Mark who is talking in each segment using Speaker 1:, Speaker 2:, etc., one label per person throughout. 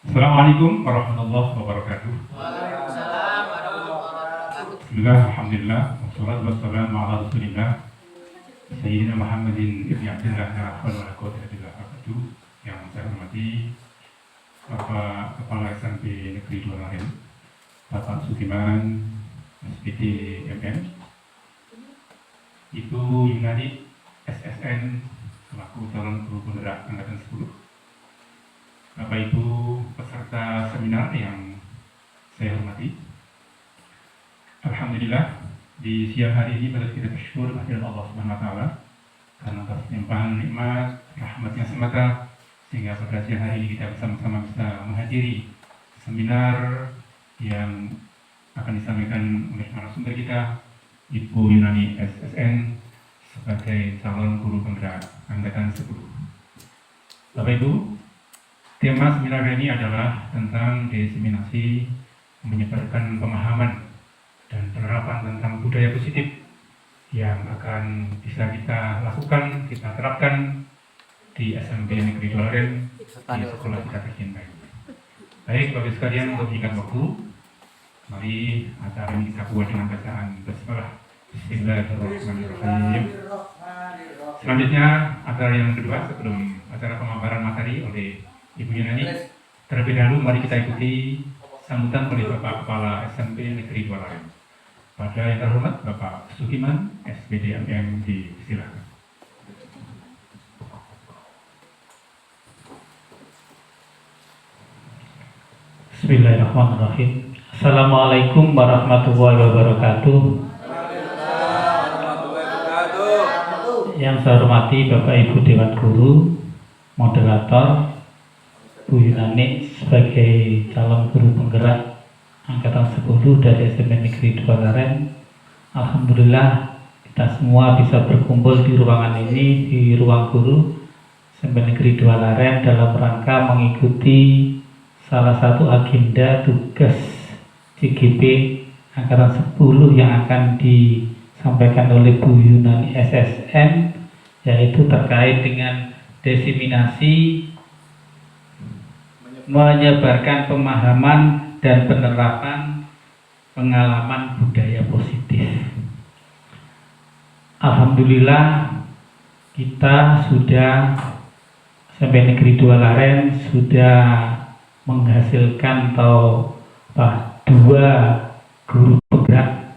Speaker 1: Assalamualaikum warahmatullahi wabarakatuh.
Speaker 2: Waalaikumsalam warahmatullahi wabarakatuh.
Speaker 1: Bismillah, alhamdulillah, wassalatu wassalamu ala rasulillah Sayyidina Muhammadin ibni Abdillah la hawla wala quwwata illa billah. Yang saya hormati Bapak Kepala SMP Negeri Dualaren, Bapak Sukiman SPD MM, Ibu Yunani SSN selaku calon guru penggerak angkatan 10, Bapak Ibu peserta seminar yang saya hormati. Alhamdulillah, di siang hari ini patut kita bersyukur kehadirat Allah Subhanahu wa taala karena atas limpahan nikmat rahmatnya semata sehingga pada siang hari ini kita bersama-sama bisa menghadiri seminar yang akan disampaikan oleh narasumber kita, Ibu Yunani SSN sebagai calon guru penggerak angkatan 10. Bapak Ibu, tema seminar ini adalah tentang diseminasi menyebarkan pemahaman dan penerapan tentang budaya positif yang akan bisa kita lakukan, kita terapkan di SMP Negeri Dualaren, di sekolah kita tercinta. Baik, Bapak sekalian, untuk menyingkat waktu, mari acara ini kita buat dengan bacaan basmalah. Bismillahirrahmanirrahim. Selanjutnya, acara yang kedua sebelum acara pemaparan materi oleh Ibu Yunani, terlebih dahulu mari kita ikuti sambutan oleh Bapak Kepala SMP Negeri Dualaren. Pada yang terhormat Bapak Sukiman SPD MM, disilakan.
Speaker 3: Bismillahirrahmanirrahim. Assalamualaikum warahmatullahi wabarakatuh. Yang saya hormati Bapak Ibu Dewan Guru, moderator, Bu Yunani sebagai calon guru penggerak angkatan 10 dari SMP Negeri Dualaren. Alhamdulillah kita semua bisa berkumpul di ruangan ini, di ruang guru SMP Negeri Dualaren dalam rangka mengikuti salah satu agenda tugas CGP angkatan 10 yang akan disampaikan oleh Bu Yunani SSN, yaitu terkait dengan diseminasi menyebarkan pemahaman dan penerapan pengalaman budaya positif. Alhamdulillah kita sudah SMP Negeri Dualaren sudah menghasilkan dua guru penggerak,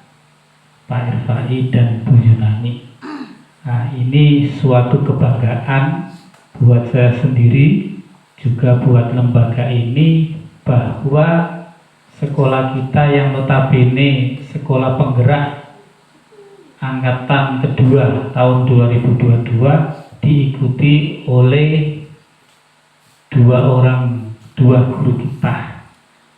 Speaker 3: Pak Irfai dan Bu Yunani. Nah, ini suatu kebanggaan buat saya sendiri, juga buat lembaga ini, bahwa sekolah kita yang notabene sekolah penggerak angkatan kedua tahun 2022 diikuti oleh dua guru kita.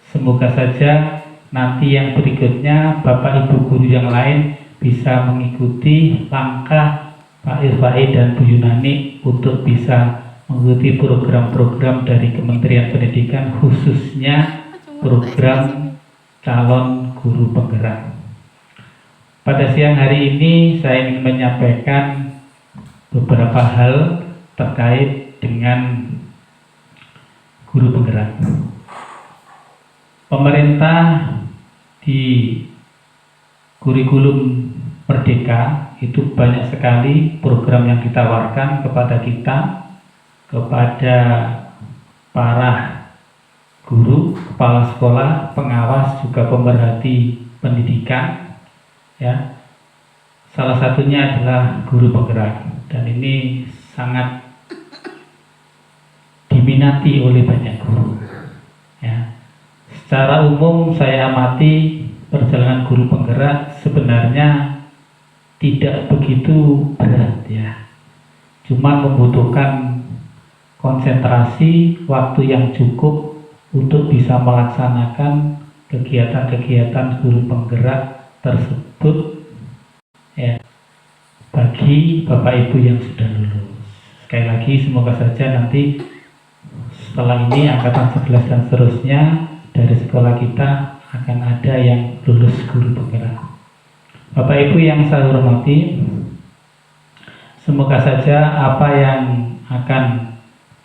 Speaker 3: Semoga saja nanti yang berikutnya Bapak Ibu guru yang lain bisa mengikuti langkah Pak Irfai dan Bu Yunani untuk bisa mengikuti program-program dari Kementerian Pendidikan, khususnya program calon guru penggerak. Pada siang hari ini saya ingin menyampaikan beberapa hal terkait dengan guru penggerak. Pemerintah di kurikulum Merdeka itu banyak sekali program yang ditawarkan kepada kita, kepada para guru, kepala sekolah, pengawas, juga pemerhati pendidikan, ya. Salah satunya adalah guru penggerak, dan ini sangat diminati oleh banyak guru, ya. Secara umum saya amati perjalanan guru penggerak sebenarnya tidak begitu berat, ya. Cuma membutuhkan konsentrasi, waktu yang cukup untuk bisa melaksanakan kegiatan-kegiatan guru penggerak tersebut, ya, bagi Bapak Ibu yang sudah lulus. Sekali lagi, semoga saja nanti setelah ini angkatan 11 dan seterusnya dari sekolah kita akan ada yang lulus guru penggerak. Bapak Ibu yang saya hormati, semoga saja apa yang akan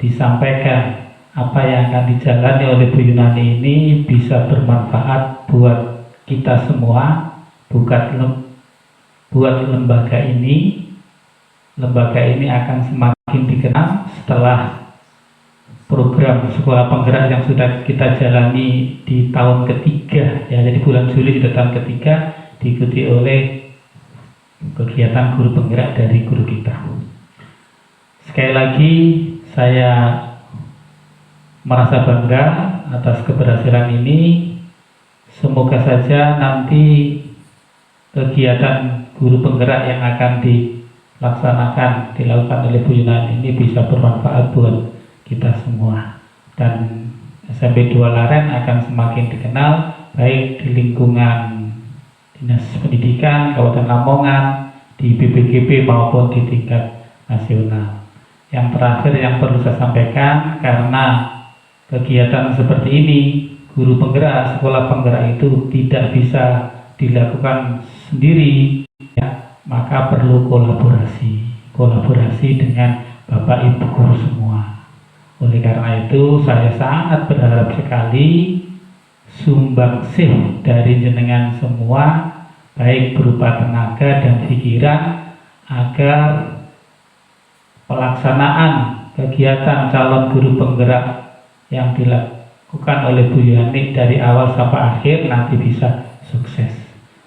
Speaker 3: disampaikan apa yang akan dijalani oleh Bu Yunani ini bisa bermanfaat buat kita semua, buat lembaga ini. Lembaga ini akan semakin dikenal setelah program sekolah penggerak yang sudah kita jalani di tahun ketiga, ya, jadi bulan Juli sudah tahun ketiga, diikuti oleh kegiatan guru penggerak dari guru kita. Sekali lagi saya merasa bangga atas keberhasilan ini. Semoga saja nanti kegiatan guru penggerak yang akan dilakukan oleh Bu Yunani ini bisa bermanfaat buat kita semua, dan SMP 2 Laren akan semakin dikenal baik di lingkungan Dinas Pendidikan Kabupaten Lamongan, di BPGB maupun di tingkat nasional. Yang terakhir yang perlu saya sampaikan, karena kegiatan seperti ini, guru penggerak, sekolah penggerak itu tidak bisa dilakukan sendiri, ya, maka perlu kolaborasi dengan Bapak Ibu guru semua. Oleh karena itu saya sangat berharap sekali sumbangsih dari jenengan semua, baik berupa tenaga dan pikiran, agar pelaksanaan kegiatan calon guru penggerak yang dilakukan oleh Bu Yani dari awal sampai akhir nanti bisa sukses.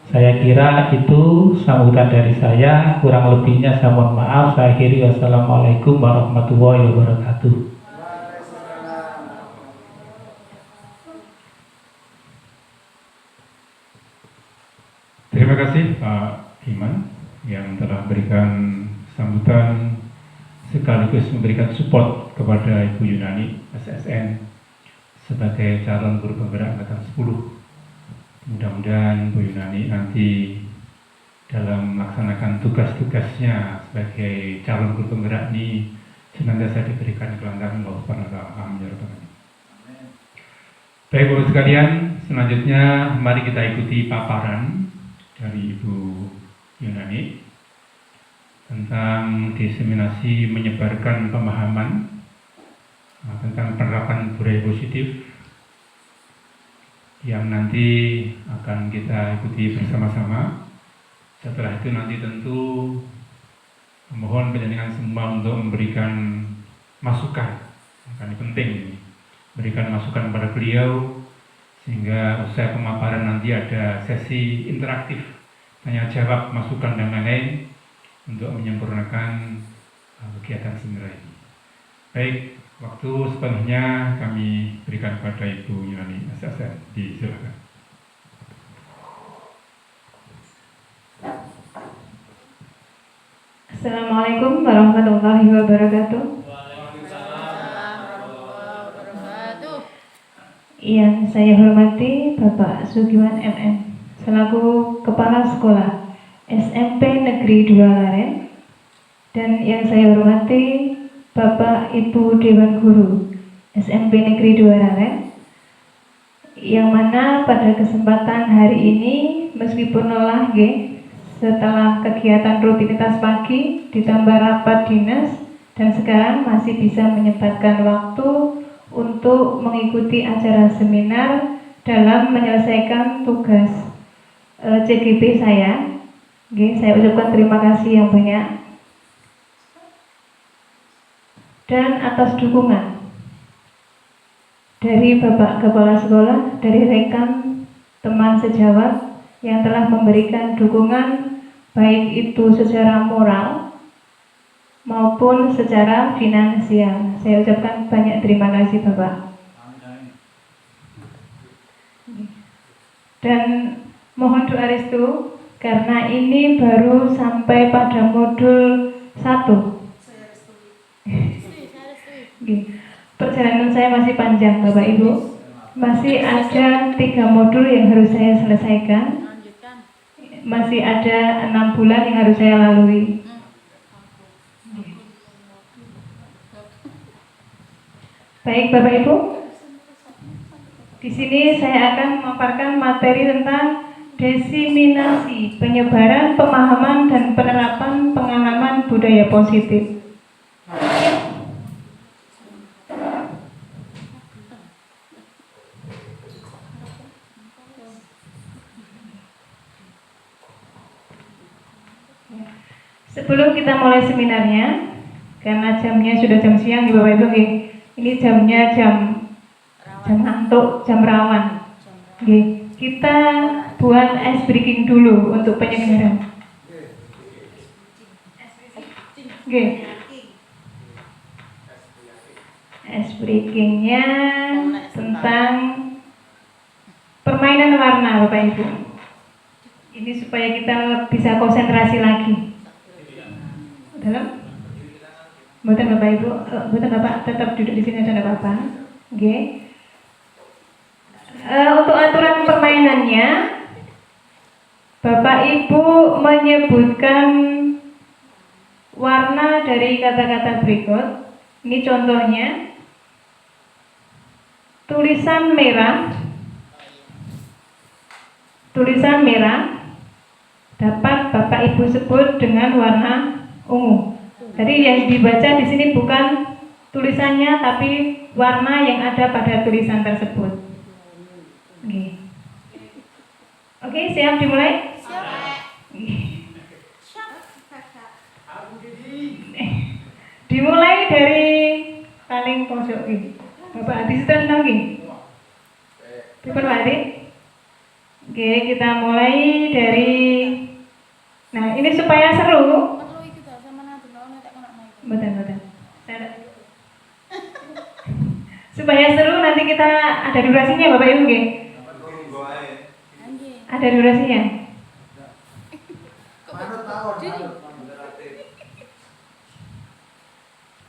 Speaker 3: Saya kira itu sambutan dari saya, kurang lebihnya saya mohon maaf. Saya akhiri, wassalamualaikum warahmatullahi wabarakatuh.
Speaker 1: Terima kasih Pak Iman yang telah memberikan sambutan sekaligus memberikan support kepada Ibu Yunani SSN sebagai calon guru penggerak angkatan 10. Mudah-mudahan Bu Yunani nanti dalam melaksanakan tugas-tugasnya sebagai calon guru penggerak ini senantiasa diberikan kelancaran Allah Subhanahu wa taala. Amin ya rabbal alamin. Baik Bapak sekalian, selanjutnya mari kita ikuti paparan dari Ibu Yunani tentang diseminasi menyebarkan pemahaman tentang penerapan budaya positif yang nanti akan kita ikuti bersama-sama. Setelah itu nanti tentu mohon penjenengan semua untuk memberikan masukan, ini penting ini, berikan masukan kepada beliau, sehingga usai pemaparan nanti ada sesi interaktif, tanya jawab, masukan dan lain-lain untuk menyempurnakan kegiatan seminar ini. Baik, waktu sepenuhnya kami berikan kepada Ibu Yunani SSN. Silakan.
Speaker 4: Assalamualaikum warahmatullahi wabarakatuh. Yang saya hormati Bapak Sugiwan MM selaku Kepala Sekolah SMP Negeri 2 Laren, dan yang saya hormati Bapak Ibu Dewan Guru SMP Negeri 2 Laren, yang mana pada kesempatan hari ini meskipun lelah setelah kegiatan rutinitas pagi ditambah rapat dinas, dan sekarang masih bisa menyempatkan waktu untuk mengikuti acara seminar dalam menyelesaikan tugas CGP saya. Saya ucapkan terima kasih yang banyak, dan atas dukungan dari Bapak Kepala Sekolah, dari rekan teman sejawat yang telah memberikan dukungan baik itu secara moral maupun secara finansial. Saya ucapkan banyak terima kasih Bapak. Dan mohon doa restu karena ini baru sampai pada modul 1. Perjalanan saya masih panjang Bapak Ibu. Masih ada 3 modul yang harus saya selesaikan. Masih ada 6 bulan yang harus saya lalui. Baik Bapak Ibu, di sini saya akan memaparkan materi tentang diseminasi, penyebaran pemahaman dan penerapan pengalaman budaya positif. Sebelum kita mulai seminarnya, karena jamnya sudah jam siang, Bapak Ibu, ini jamnya jam ngantuk, jam rawan. Kita buat ice breaking dulu untuk penyegaran. Ice breakingnya tentang permainan warna, Bapak Ibu. Ini supaya kita bisa konsentrasi lagi. Dalam? Buatan Bapak Ibu, buatan Bapak tetap duduk di sini aja, tidak apa-apa. Untuk aturan permainannya, Bapak Ibu menyebutkan warna dari kata-kata berikut. Ini contohnya. Tulisan merah dapat Bapak Ibu sebut dengan warna ungu. Jadi yang dibaca di sini bukan tulisannya, tapi warna yang ada pada tulisan tersebut. Oke, siap dimulai? Dimulai dari paling pojok ini. Bapak Adi sudah senang ini? Bapak Adi? Oke, kita mulai dari. Nah, ini supaya seru. Betul. Supaya seru, nanti kita ada durasinya, Bapak Ibu, nggih? Ada durasinya.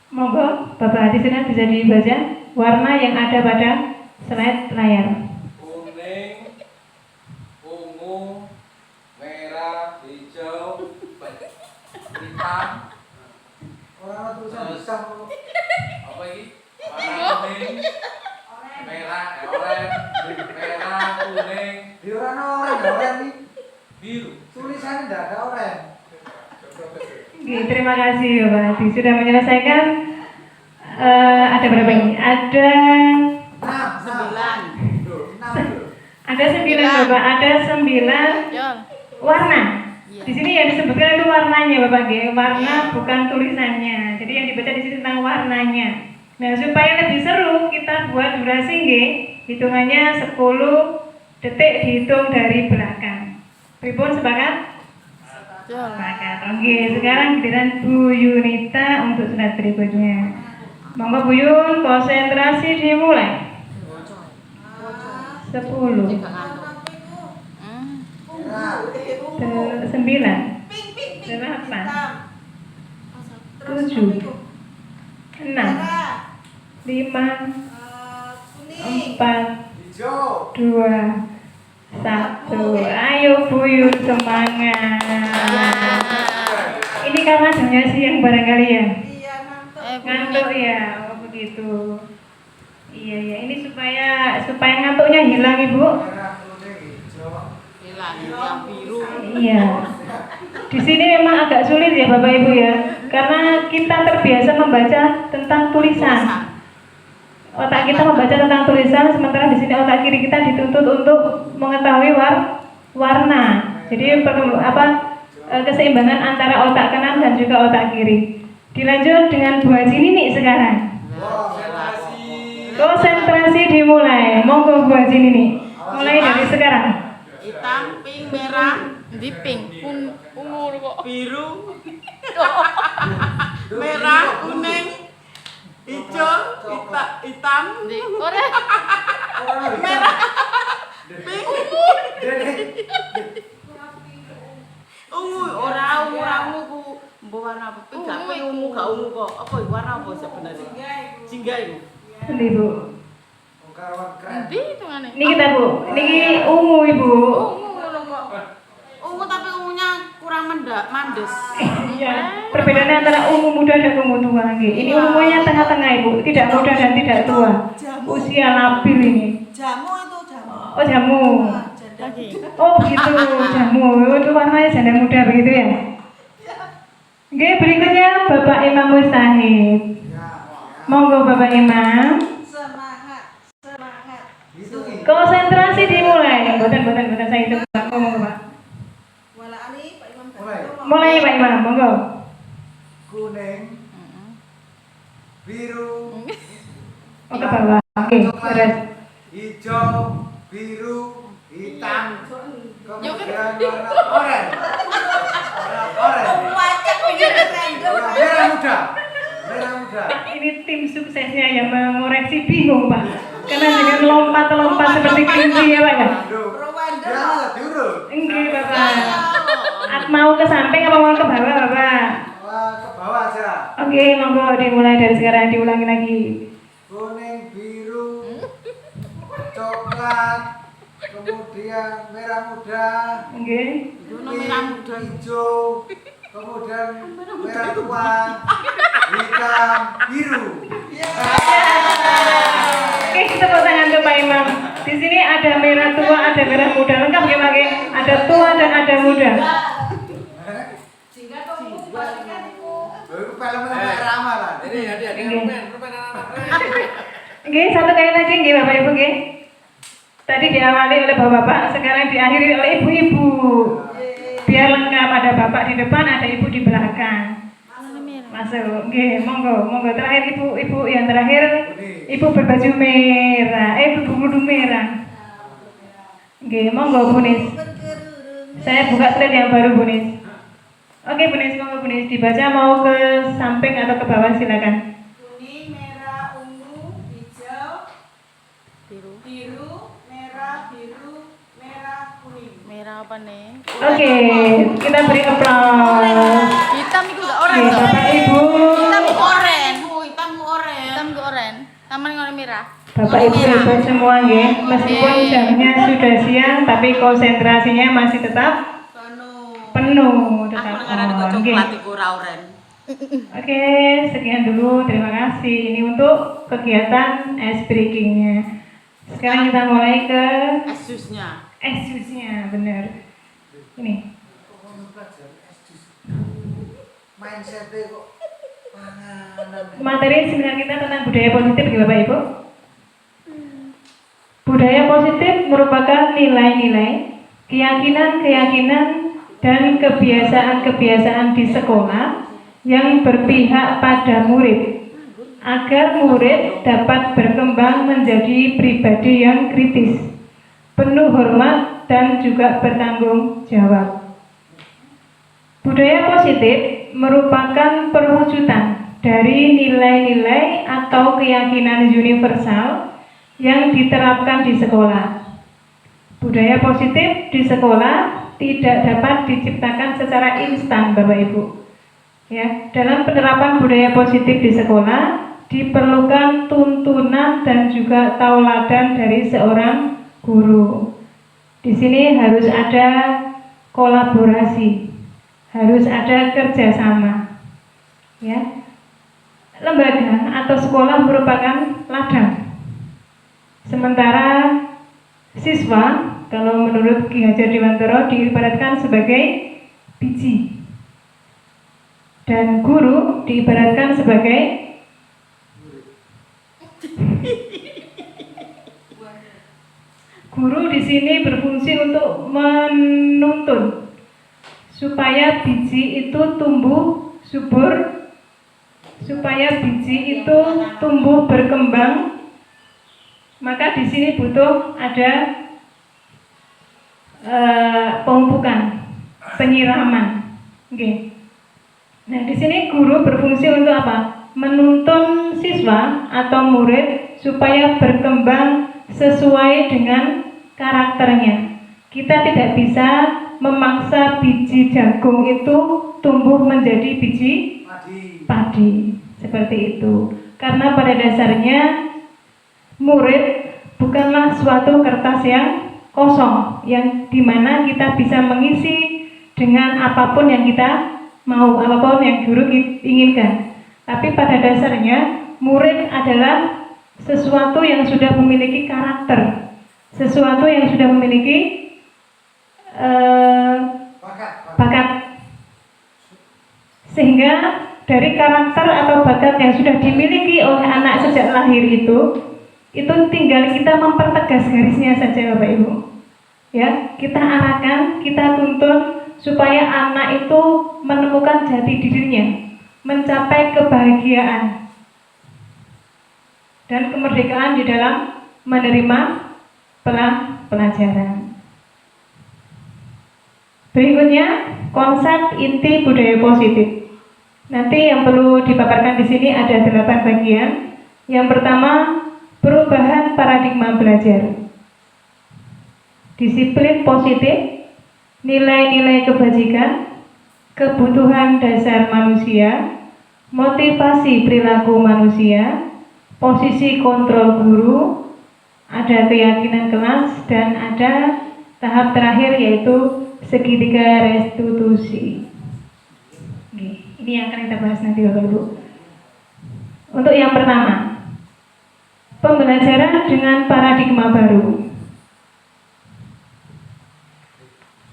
Speaker 4: Monggo, Bapak Adi Sinar bisa dibaca warna yang ada pada slide layar.
Speaker 5: Kuning, ungu, merah, hijau, hitam. Orang tulisan hitam. Apa ini? Warna kuning, merah, merah, kuning.
Speaker 2: Di orang nih.
Speaker 5: Biru.
Speaker 2: Tulisannya tidak ada orang.
Speaker 4: Terima kasih Bapak Adi sudah menyelesaikan. Ada berapa ini? Ada 9 Bapak, ada 9 warna. Di sini yang disebutkan itu warnanya Bapak, warna bukan tulisannya. Jadi yang dibaca di sini tentang warnanya. Nah, supaya lebih seru kita buat durasi hitungannya 10 detik dihitung dari belakang. Pripun sepakat? Sepakat. Oke, sekarang giliran Bu Yunita untuk slide berikutnya. Monggo Bu Yun, konsentrasi dimulai. 10 9 8 7 6 5 4 2 1. Ayo Bu Yun, semangat. Ini karena jamnya siang barangkali ya. Ngantuk ya, oh begitu. Iya, ini supaya ngantuknya hilang Ibu.
Speaker 2: Hilang biru.
Speaker 4: Iya. Di sini memang agak sulit ya Bapak Ibu ya, karena kita terbiasa membaca tentang tulisan. Otak kita membaca tentang tulisan, sementara di sini otak kiri kita dituntut untuk mengetahui warna. Jadi perlu keseimbangan antara otak kanan dan juga otak kiri. Dilanjut dengan Bu Haji Nini sekarang. Konsentrasi dimulai. Monggo Bu Haji Nini. Mulai dari sekarang.
Speaker 2: Hitam, pink, merah, di pink, ungu kok. Biru, merah, kuning, hijau, hitam, merah, pink, ungu, ungu ku. Mbok warna apa? Pink gak pink, ungu gak ungu kok. Apa warna apa sebenarnya? Jingga itu.
Speaker 4: Ini Bu.
Speaker 2: Nanti hitungane.
Speaker 4: Ini kita Bu. Ini ungu Ibu.
Speaker 2: Ungu kok. Ungu tapi ungunya kurang mandes.
Speaker 4: Iya. Perbedaannya antara ungu muda dan ungu tua. Ini ungunya tengah-tengah Ibu, tidak muda dan tidak tua. Usia labil ini.
Speaker 6: Jamu itu jamu.
Speaker 4: Oh jamu.
Speaker 2: Lagi.
Speaker 4: Oh begitu jamu. Itu warnanya janda muda begitu ya. Oke, berikutnya Bapak Imam Mustahid. Monggo Bapak Imam.
Speaker 6: Semangat.
Speaker 4: Konsentrasi dimulai. Boten saya hitung. Monggo Pak.
Speaker 6: Wala Ali Pak Imam.
Speaker 4: Mulai Pak Imam, monggo. Oke, beres.
Speaker 5: hijau, biru, hitam, kemudian warna oranye. Warna oranye.
Speaker 6: Wajah punya random.
Speaker 5: Ya, merah muda. Merah muda.
Speaker 4: Ini tim suksesnya yang mengoreksi bingung Pak. Karena dengan lompat-lompat seperti kelinci ya Pak ya.
Speaker 5: Aduh.
Speaker 6: Rwanda.
Speaker 5: Ya, diurut.
Speaker 4: Enggak Bapak. Mau ke samping apa mau ke bawah Bapak?
Speaker 5: Wah, ke bawah aja.
Speaker 4: Oke, monggo dimulai dari sekarang, diulangi lagi.
Speaker 5: Kuning, biru, coklat, kemudian merah muda,
Speaker 4: Oke.
Speaker 2: Merah muda.
Speaker 5: hijau, kemudian merah tua, hitam, biru.
Speaker 4: Oke, tepuk tangan untuk Pak Imam. Di sini ada merah tua, ada merah muda, lengkap ya Pak? Ada tua dan ada muda.
Speaker 6: Sehingga kamu kembalikan itu.
Speaker 5: Loh, itu film-film kayak ramalan. Ini hadiah permen anak-anak.
Speaker 4: Oke, satu kali lagi nggih Bapak Ibu nggih. Tadi diawali oleh Bapak-bapak, sekarang diakhiri oleh Ibu-ibu. Biar lengkap, ada Bapak di depan, ada Ibu di belakang. Masuk. Oke, monggo terakhir Ibu yang terakhir. Ibu berbaju merah, Ibu berkerudung merah. Oke, monggo Bu Nis. Saya buka slide yang baru Bu Nis. Oke Bu Nis, monggo Bu Nis dibaca mau ke samping atau ke bawah silakan.
Speaker 6: Kuning, merah, ungu, hijau, biru, merah, kuning.
Speaker 2: Merah apa nih?
Speaker 4: Oke, kita beri aplaus.
Speaker 2: Hitam itu enggak
Speaker 4: Oke,
Speaker 2: orange.
Speaker 4: Bapak Ibu,
Speaker 2: Hitam itu orange. Hitam itu orange. Hitam itu orange. Taman warna merah.
Speaker 4: Bapak Ibu hebat semua nggih. Meskipun jamnya sudah siang, tapi konsentrasinya masih tetap penuh. Tetap oke.
Speaker 2: Iku ora orange.
Speaker 4: Oke, sekian dulu. Terima kasih. Ini untuk kegiatan ice breakingnya. Sekarang kita mulai ke
Speaker 2: Asusnya.
Speaker 4: jusnya, bener. Ini.
Speaker 5: Mindset-nya kok panganan.
Speaker 4: Materi seminar kita tentang budaya positif ya Bapak Ibu. Budaya positif merupakan nilai-nilai, keyakinan-keyakinan, dan kebiasaan-kebiasaan di sekolah yang berpihak pada murid, agar murid dapat berkembang menjadi pribadi yang kritis, penuh hormat, dan juga bertanggung jawab. Budaya positif merupakan perwujudan dari nilai-nilai atau keyakinan universal yang diterapkan di sekolah. Budaya positif di sekolah tidak dapat diciptakan secara instan, Bapak Ibu. Ya, dalam penerapan budaya positif di sekolah diperlukan tuntunan dan juga tauladan dari seorang guru. Di sini harus ada kolaborasi, harus ada kerjasama. Ya, lembaga atau sekolah merupakan ladang. Sementara siswa, kalau menurut Ki Hajar Dewantara, diibaratkan sebagai biji, dan guru diibaratkan sebagai guru di sini berfungsi untuk menuntun supaya biji itu tumbuh subur, supaya biji itu tumbuh berkembang. Maka di sini butuh ada pemupukan, penyiraman. Oke. Nah, di sini guru berfungsi untuk apa? Menuntun siswa atau murid supaya berkembang sesuai dengan karakternya. Kita tidak bisa memaksa biji jagung itu tumbuh menjadi biji padi. Seperti itu. Karena pada dasarnya murid bukanlah suatu kertas yang kosong, yang dimana kita bisa mengisi dengan apapun yang kita mau, apapun yang guru inginkan. Tapi pada dasarnya murid adalah sesuatu yang sudah memiliki karakter, sesuatu yang sudah memiliki bakat. Sehingga dari karakter atau bakat yang sudah dimiliki oleh anak sejak lahir itu tinggal kita mempertegas garisnya saja, Bapak Ibu. Ya, kita arahkan, kita tuntun supaya anak itu menemukan jati dirinya, mencapai kebahagiaan. dan kemerdekaan di dalam menerima pelajaran. Berikutnya, konsep inti budaya positif. Nanti yang perlu dipaparkan di sini ada 8 bagian. Yang pertama, perubahan paradigma belajar. Disiplin positif, nilai-nilai kebajikan, kebutuhan dasar manusia, motivasi perilaku manusia, posisi kontrol guru, ada keyakinan kelas, dan ada tahap terakhir yaitu segitiga restitusi. Oke, ini yang akan kita bahas nanti Bapak Ibu. Untuk yang pertama, pembelajaran dengan paradigma baru.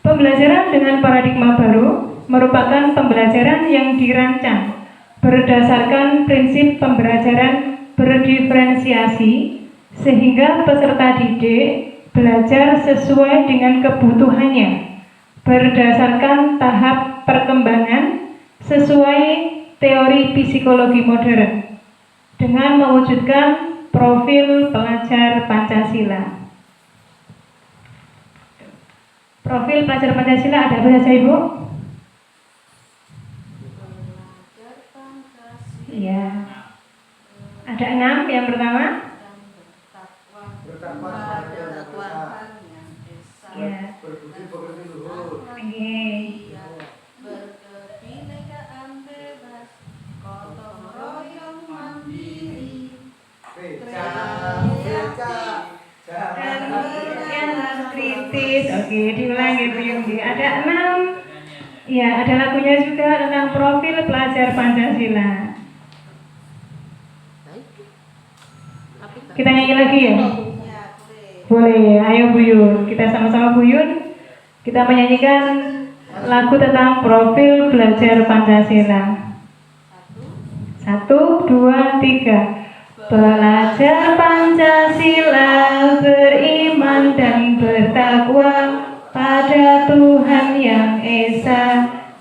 Speaker 4: Pembelajaran dengan paradigma baru merupakan pembelajaran yang dirancang berdasarkan prinsip pembelajaran berdiferensiasi sehingga peserta didik belajar sesuai dengan kebutuhannya berdasarkan tahap perkembangan sesuai teori psikologi modern dengan mewujudkan profil pelajar Pancasila. Profil pelajar Pancasila ada apa saja Ibu? Iya. Ada 6 yang pertama. Ya.
Speaker 6: Berkebinekaan bebas, gotong royong mandiri,
Speaker 4: Dan yang kritis. Oke, diulangi Bu Yunggi. Ada 6. Ya, ada lagunya juga tentang profil pelajar Pancasila. Kita nyanyi lagi ya? Boleh, ayo Bu Yun. Kita sama-sama Bu Yun. Kita menyanyikan lagu tentang profil belajar Pancasila. 1, 2, 3. Belajar Pancasila, beriman dan bertakwa pada Tuhan Yang Esa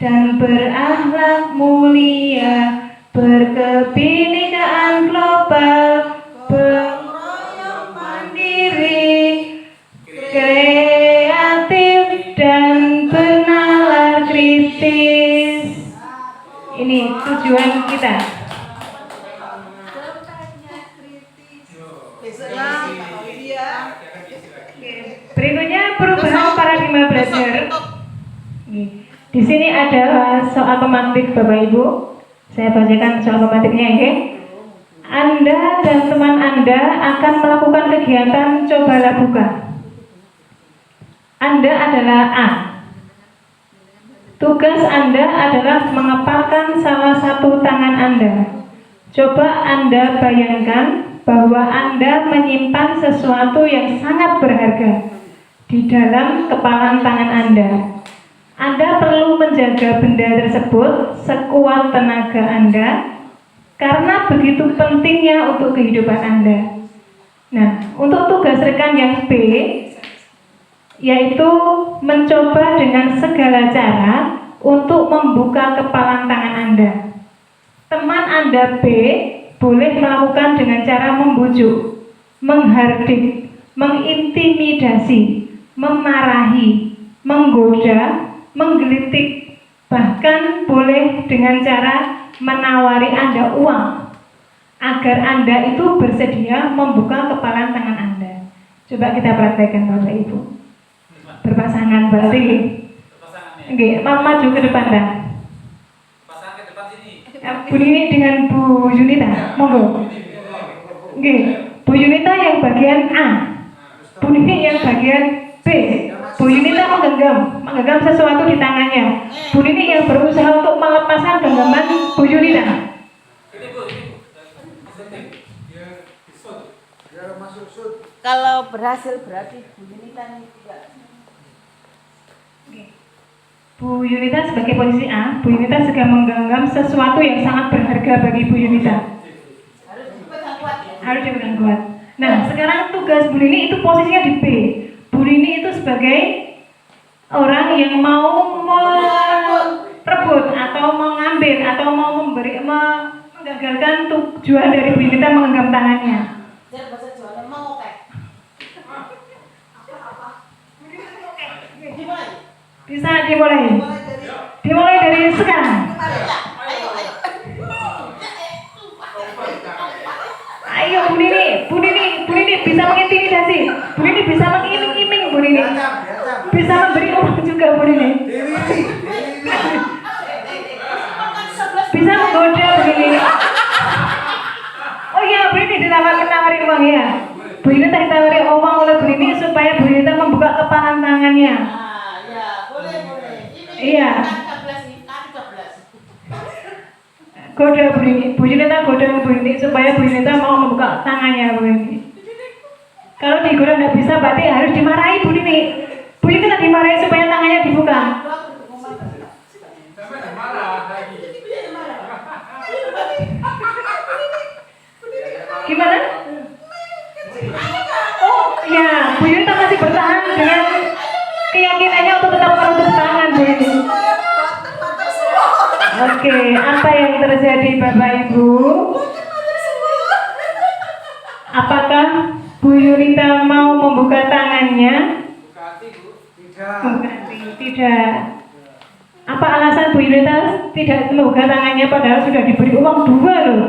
Speaker 4: dan berakhlak mulia, berkebinekaan global, berroyong mandiri, kreatif dan bernalar kritis. Ini tujuan kita. Berikutnya perubahan paradigma belajar. Di sini ada soal pematik Bapak Ibu. Saya bacakan soal pematiknya ya. Anda dan teman Anda akan melakukan kegiatan cobalah buka. Anda adalah A. Tugas Anda adalah mengepalkan salah satu tangan Anda. Coba Anda bayangkan bahwa Anda menyimpan sesuatu yang sangat berharga di dalam kepalan tangan Anda. Anda perlu menjaga benda tersebut sekuat tenaga Anda karena begitu pentingnya untuk kehidupan Anda. Nah, untuk tugas rekan yang B, yaitu mencoba dengan segala cara untuk membuka kepalan tangan Anda. Teman Anda B boleh melakukan dengan cara membujuk, menghardik, mengintimidasi, memarahi, menggoda, menggelitik, bahkan boleh dengan cara menawari Anda uang agar Anda itu bersedia membuka kepalan tangan Anda. Coba kita praktekkan Bapak Ibu. Berpasangan berarti. Oke, maju ke depan dah.
Speaker 5: Pasangan ke depan sini.
Speaker 4: Bu Nini dengan Bu Yunita, monggo. Oke, Bu Yunita yang bagian A, Bu Nini yang bagian B. Bu Yunita menggenggam sesuatu di tangannya. Bu Nini yang berusaha untuk melepaskan genggaman Bu Yunita.
Speaker 5: Ini Bu.
Speaker 2: Kalau berhasil berarti Bu Yunita ini tidak.
Speaker 4: Bu Yunita sebagai posisi A, Bu Yunita sedang menggenggam sesuatu yang sangat berharga bagi Bu Yunita.
Speaker 2: Harus dipegang kuat ya.
Speaker 4: Harus dipegang kuat. Nah, sekarang tugas Bu Nini itu posisinya di B. Bu Nini itu sebagai orang yang mau merebut atau mengambil atau mau menggagalkan tujuan dari Bu Yunita menggenggam tangannya.
Speaker 2: Jar bahasa Jawa mau oke. Dimulai.
Speaker 4: Bisa dimulai.
Speaker 2: Mulai dari
Speaker 4: Dimulai dari sekarang.
Speaker 2: ayo.
Speaker 4: Ayo Bu Nini bisa mengintimidasi. Bu Nini bisa mengiming-iming Bu Nini. Bisa memberi uang juga Bu Nini. Bisa menggoda Bu Nini. Oh iya Bu Nini menawarin uang ya. Bu Nini tadi tawarin uang oleh Bu Nini supaya Bu Nini membuka kepanan tangannya.
Speaker 2: Ah, ya, boleh. Ini
Speaker 4: Iya.
Speaker 2: K13 nih, K13.
Speaker 4: Goda Bu Nini goda Bu Nini supaya Bu Nini mau membuka tangannya Bu Nini. Kalau digoda nggak bisa berarti harus dimarahi Bu Nini. Bu Nini tak dimarahi supaya tangannya dibuka.
Speaker 5: Sampai udah marah lagi.
Speaker 4: Gimana? Oh ya, Bu Nini masih bertahan dengan keyakinannya untuk tetap menutup tangan Bu Nini. Oke, apa yang terjadi Bapak Ibu? Apakah Bu Yunita mau membuka tangannya?
Speaker 5: Buka hati, Bu.
Speaker 4: Tidak. Apa alasan Bu Yunita tidak membuka tangannya padahal sudah diberi uang 2 loh?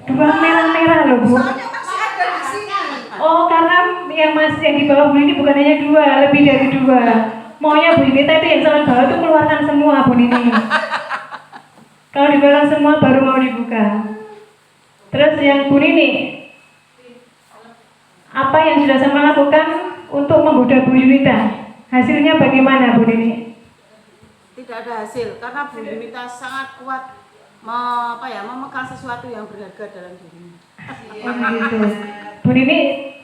Speaker 4: 2 merah-merah loh Bu.
Speaker 2: Soalnya masih ada di sini.
Speaker 4: Oh, karena yang di bawah Bu Nini bukan hanya 2, lebih dari 2. Maunya Bu Yunita itu yang salah bawah itu keluarkan semua Bu Nini. Kalau dikeluarkan semua baru mau dibuka. Terus yang Bu Nini, apa yang sudah sama lakukan untuk menggoda Bu Yunita? Hasilnya bagaimana Bu Nini?
Speaker 2: Tidak ada hasil karena Bu Yunita sangat kuat memegang sesuatu yang berharga dalam dirinya.
Speaker 4: Oh gitu. Bu Nini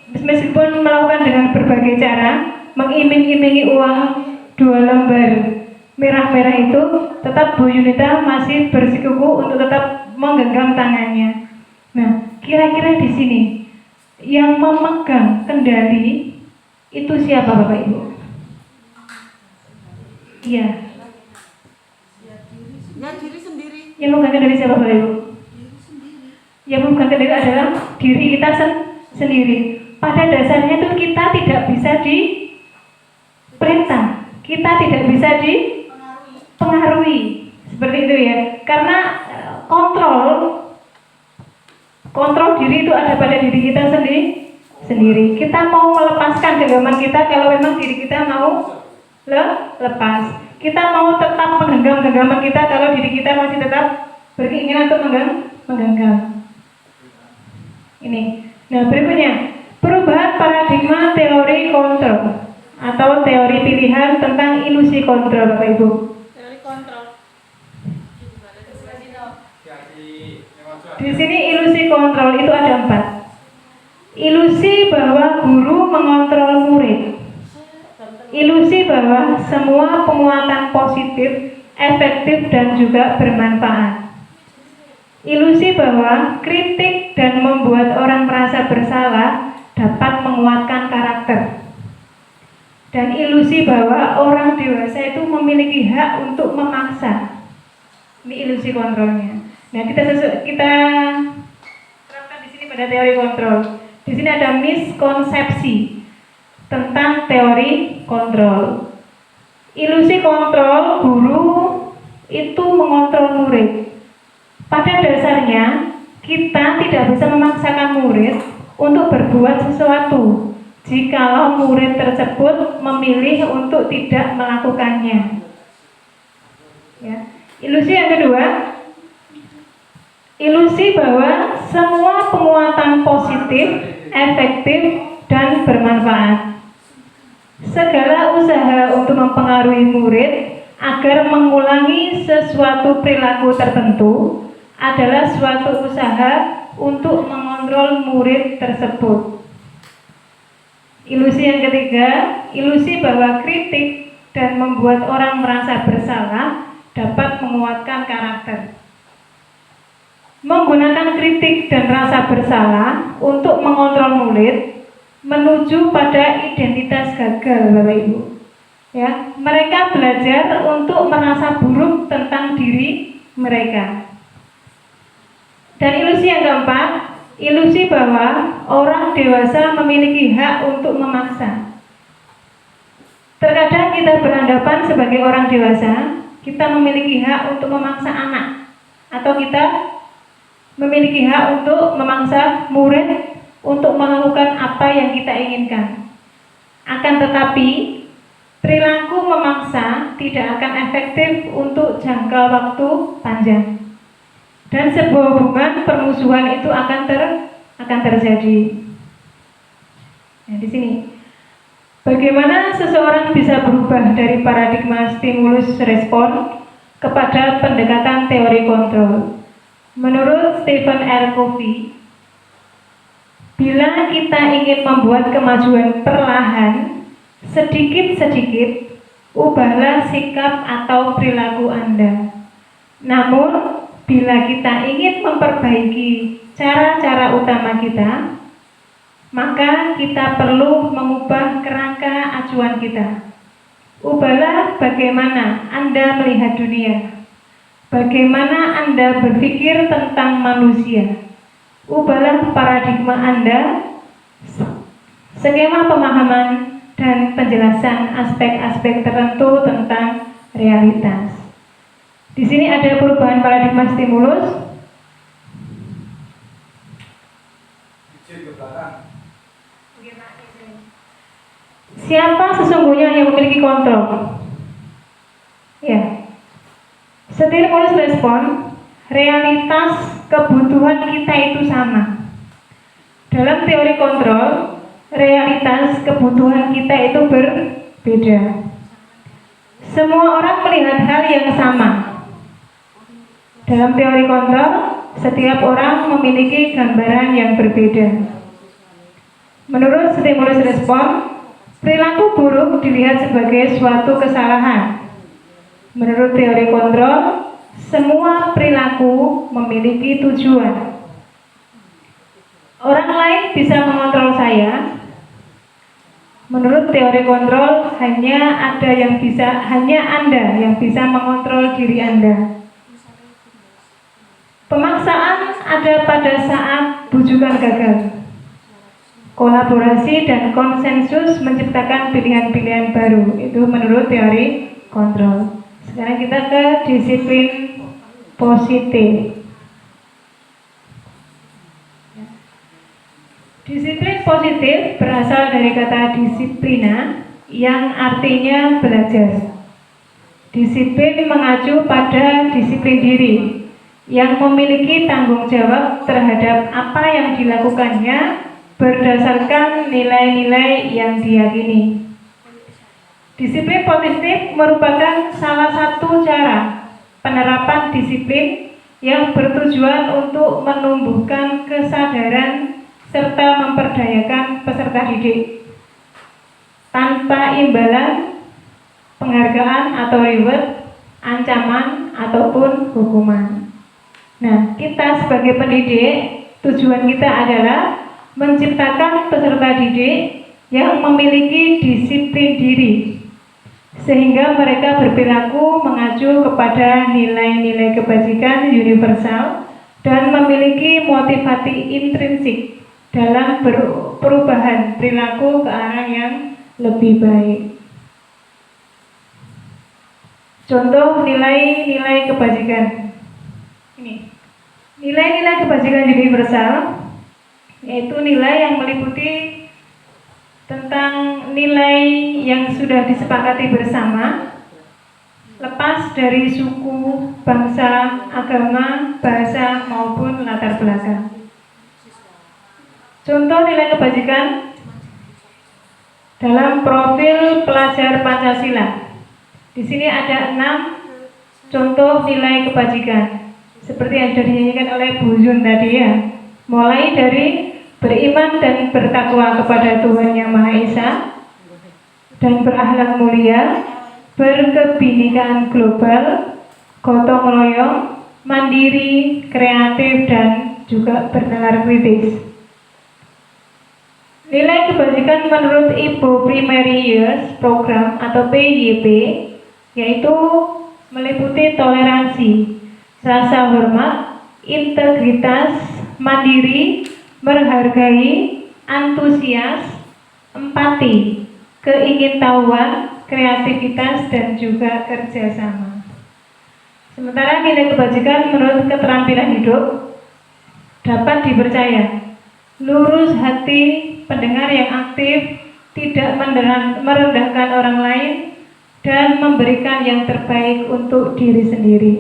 Speaker 4: meskipun melakukan dengan berbagai cara, mengiming-imingi uang 2 lembar merah-merah itu, tetap Bu Yunita masih bersikukuh untuk tetap menggenggam tangannya. Nah, kira-kira di sini yang memegang kendali itu siapa Bapak Ibu? Iya,
Speaker 2: Ya diri sendiri.
Speaker 4: yang memegang kendali siapa Bapak Ibu? Yang memegang kendali adalah diri kita sendiri. Pada dasarnya itu kita tidak bisa diperintah, kita tidak bisa dipengaruhi, seperti itu ya. Karena kontrol diri itu ada pada diri kita sendiri. Kita mau melepaskan genggaman kita kalau memang diri kita mau lepas. Kita mau tetap menggenggam genggaman kita kalau diri kita masih tetap berkeinginan untuk menggenggam. Ini. Nah, berikutnya, perubahan paradigma teori kontrol atau teori pilihan tentang ilusi kontrol, Bapak Ibu.
Speaker 2: Teori kontrol.
Speaker 4: Di sini ilusi kontrol itu ada 4. Ilusi bahwa guru mengontrol murid. Ilusi bahwa semua penguatan positif, efektif dan juga bermanfaat. Ilusi bahwa kritik dan membuat orang merasa bersalah dapat menguatkan karakter. Dan ilusi bahwa orang dewasa itu memiliki hak untuk memaksa. Ini ilusi kontrolnya. Nah, kita terapkan di sini pada teori kontrol. Di sini ada miskonsepsi tentang teori kontrol. Ilusi kontrol guru itu mengontrol murid. Pada dasarnya kita tidak bisa memaksakan murid untuk berbuat sesuatu jikalau murid tersebut memilih untuk tidak melakukannya. Ya. Ilusi yang kedua, ilusi bahwa semua penguatan positif, efektif dan bermanfaat. Segala usaha untuk mempengaruhi murid agar mengulangi sesuatu perilaku tertentu adalah suatu usaha untuk mengontrol murid tersebut. Ilusi yang ketiga, ilusi bahwa kritik dan membuat orang merasa bersalah dapat menguatkan karakter. Menggunakan kritik dan rasa bersalah untuk mengontrol murid menuju pada identitas gagal, Bapak Ibu. Ya, mereka belajar untuk merasa buruk tentang diri mereka. Dan ilusi yang keempat, ilusi bahwa orang dewasa memiliki hak untuk memaksa. Terkadang kita beranggapan sebagai orang dewasa, kita memiliki hak untuk memaksa anak, atau kita memiliki hak untuk memaksa murid untuk melakukan apa yang kita inginkan. Akan tetapi, perilaku memaksa tidak akan efektif untuk jangka waktu panjang. Dan sebuah hubungan permusuhan itu akan terjadi. Nah, di sini. Bagaimana seseorang bisa berubah dari paradigma stimulus respon kepada pendekatan teori kontrol? Menurut Stephen R. Covey, bila kita ingin membuat kemajuan perlahan, sedikit-sedikit, ubahlah sikap atau perilaku Anda. Namun, bila kita ingin memperbaiki cara-cara utama kita, maka kita perlu mengubah kerangka acuan kita. Ubahlah bagaimana Anda melihat dunia, bagaimana Anda berpikir tentang manusia. Ubahlah paradigma Anda, skema pemahaman, dan penjelasan aspek-aspek tertentu tentang realitas. Di sini ada perubahan paradigma stimulus. Siapa sesungguhnya yang memiliki kontrol? Ya, stimulus respon, realitas kebutuhan kita itu sama. Dalam teori kontrol, realitas kebutuhan kita itu berbeda. Semua orang melihat hal yang sama. Dalam teori kontrol, setiap orang memiliki gambaran yang berbeda. Menurut stimulus respon, perilaku buruk dilihat sebagai suatu kesalahan. Menurut teori kontrol, semua perilaku memiliki tujuan. Orang lain bisa mengontrol saya. Menurut teori kontrol, hanya Anda yang bisa mengontrol diri Anda. Pemaksaan ada pada saat bujukan gagal. Kolaborasi dan konsensus menciptakan pilihan-pilihan baru. Itu menurut teori kontrol. Sekarang kita ke disiplin positif. Disiplin positif berasal dari kata disiplina yang artinya belajar. Disiplin mengacu pada disiplin diri yang memiliki tanggung jawab terhadap apa yang dilakukannya berdasarkan nilai-nilai yang diyakini. Disiplin positif merupakan salah satu cara penerapan disiplin yang bertujuan untuk menumbuhkan kesadaran serta memperdayakan peserta didik tanpa imbalan, penghargaan atau reward, ancaman ataupun hukuman. Nah, kita sebagai pendidik, tujuan kita adalah menciptakan peserta didik yang memiliki disiplin diri sehingga mereka berperilaku mengacu kepada nilai-nilai kebajikan universal dan memiliki motivasi intrinsik dalam perubahan perilaku ke arah yang lebih baik. Contoh nilai-nilai kebajikan. Ini. Nilai-nilai kebajikan universal yaitu nilai yang meliputi tentang nilai yang sudah disepakati bersama, lepas dari suku, bangsa, agama, bahasa, maupun latar belakang. Contoh nilai kebajikan dalam profil pelajar Pancasila. Di sini ada 6 contoh nilai kebajikan, seperti yang sudah dinyanyikan oleh Bu Zun tadi ya. Mulai dari beriman dan bertakwa kepada Tuhan Yang Maha Esa, dan berakhlak mulia, berkebinekaan global, gotong royong, mandiri, kreatif, dan juga bernalar kritis. Nilai kebajikan menurut Ibu Primary Years Program atau PYP yaitu meliputi toleransi, rasa hormat, integritas, mandiri, menghargai, antusias, empati, keingintahuan, kreativitas, dan juga kerjasama. Sementara nilai kebajikan menurut keterampilan hidup dapat dipercaya, lurus hati, pendengar yang aktif, tidak merendahkan orang lain, dan memberikan yang terbaik untuk diri sendiri.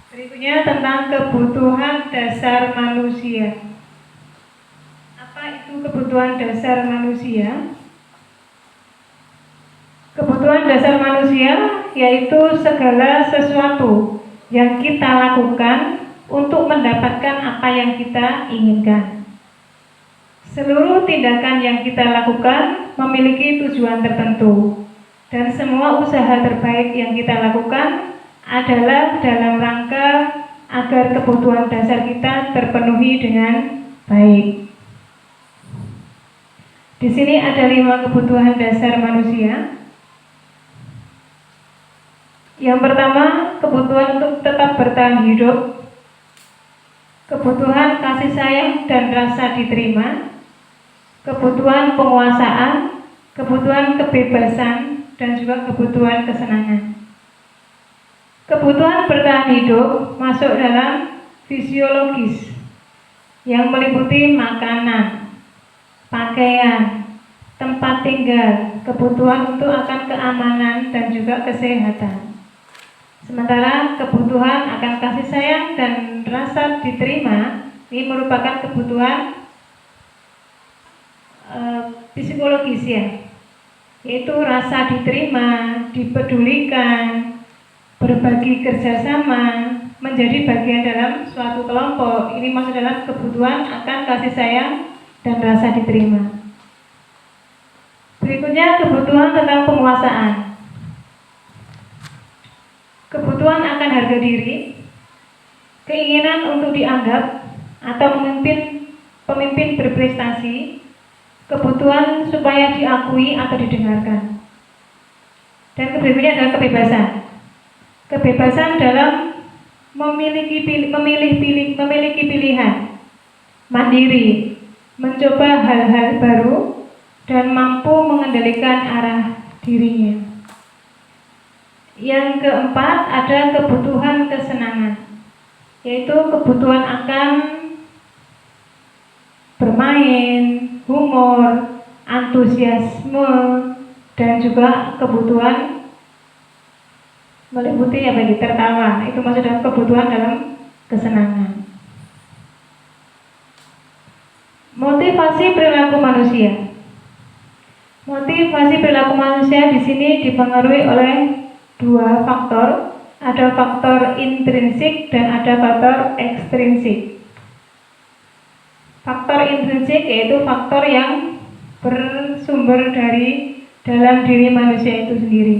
Speaker 4: Berikutnya tentang kebutuhan dasar manusia. Apa itu kebutuhan dasar manusia? Kebutuhan dasar manusia yaitu segala sesuatu yang kita lakukan untuk mendapatkan apa yang kita inginkan. Seluruh tindakan yang kita lakukan memiliki tujuan tertentu, dan semua usaha terbaik yang kita lakukan adalah dalam rangka agar kebutuhan dasar kita terpenuhi dengan baik. Di sini ada 5 kebutuhan dasar manusia. Yang pertama, kebutuhan untuk tetap bertahan hidup, kebutuhan kasih sayang dan rasa diterima, kebutuhan penguasaan, kebutuhan kebebasan, dan juga kebutuhan kesenangan. Kebutuhan bertahan hidup masuk dalam fisiologis yang meliputi makanan, pakaian, tempat tinggal, kebutuhan untuk akan keamanan dan juga kesehatan. Sementara kebutuhan akan kasih sayang dan rasa diterima ini merupakan kebutuhan psikologis ya, yaitu rasa diterima, dipedulikan, berbagi kerjasama, menjadi bagian dalam suatu kelompok. Ini masuk dalam kebutuhan akan kasih sayang dan rasa diterima. Berikutnya kebutuhan tentang penguasaan. Kebutuhan akan harga diri, keinginan untuk dianggap atau pemimpin berprestasi, kebutuhan supaya diakui atau didengarkan. Dan berikutnya adalah kebebasan. Kebebasan dalam memiliki pilihan, mandiri, mencoba hal-hal baru, dan mampu mengendalikan arah dirinya. Yang keempat ada kebutuhan kesenangan, yaitu kebutuhan akan bermain, humor, antusiasme, dan juga kebutuhan meliputi tertawa. Itu masuk dalam kebutuhan dalam kesenangan. Motivasi perilaku manusia. Motivasi perilaku manusia di sini dipengaruhi oleh 2 faktor. Ada faktor intrinsik dan ada faktor ekstrinsik. Faktor intrinsik yaitu faktor yang bersumber dari dalam diri manusia itu sendiri.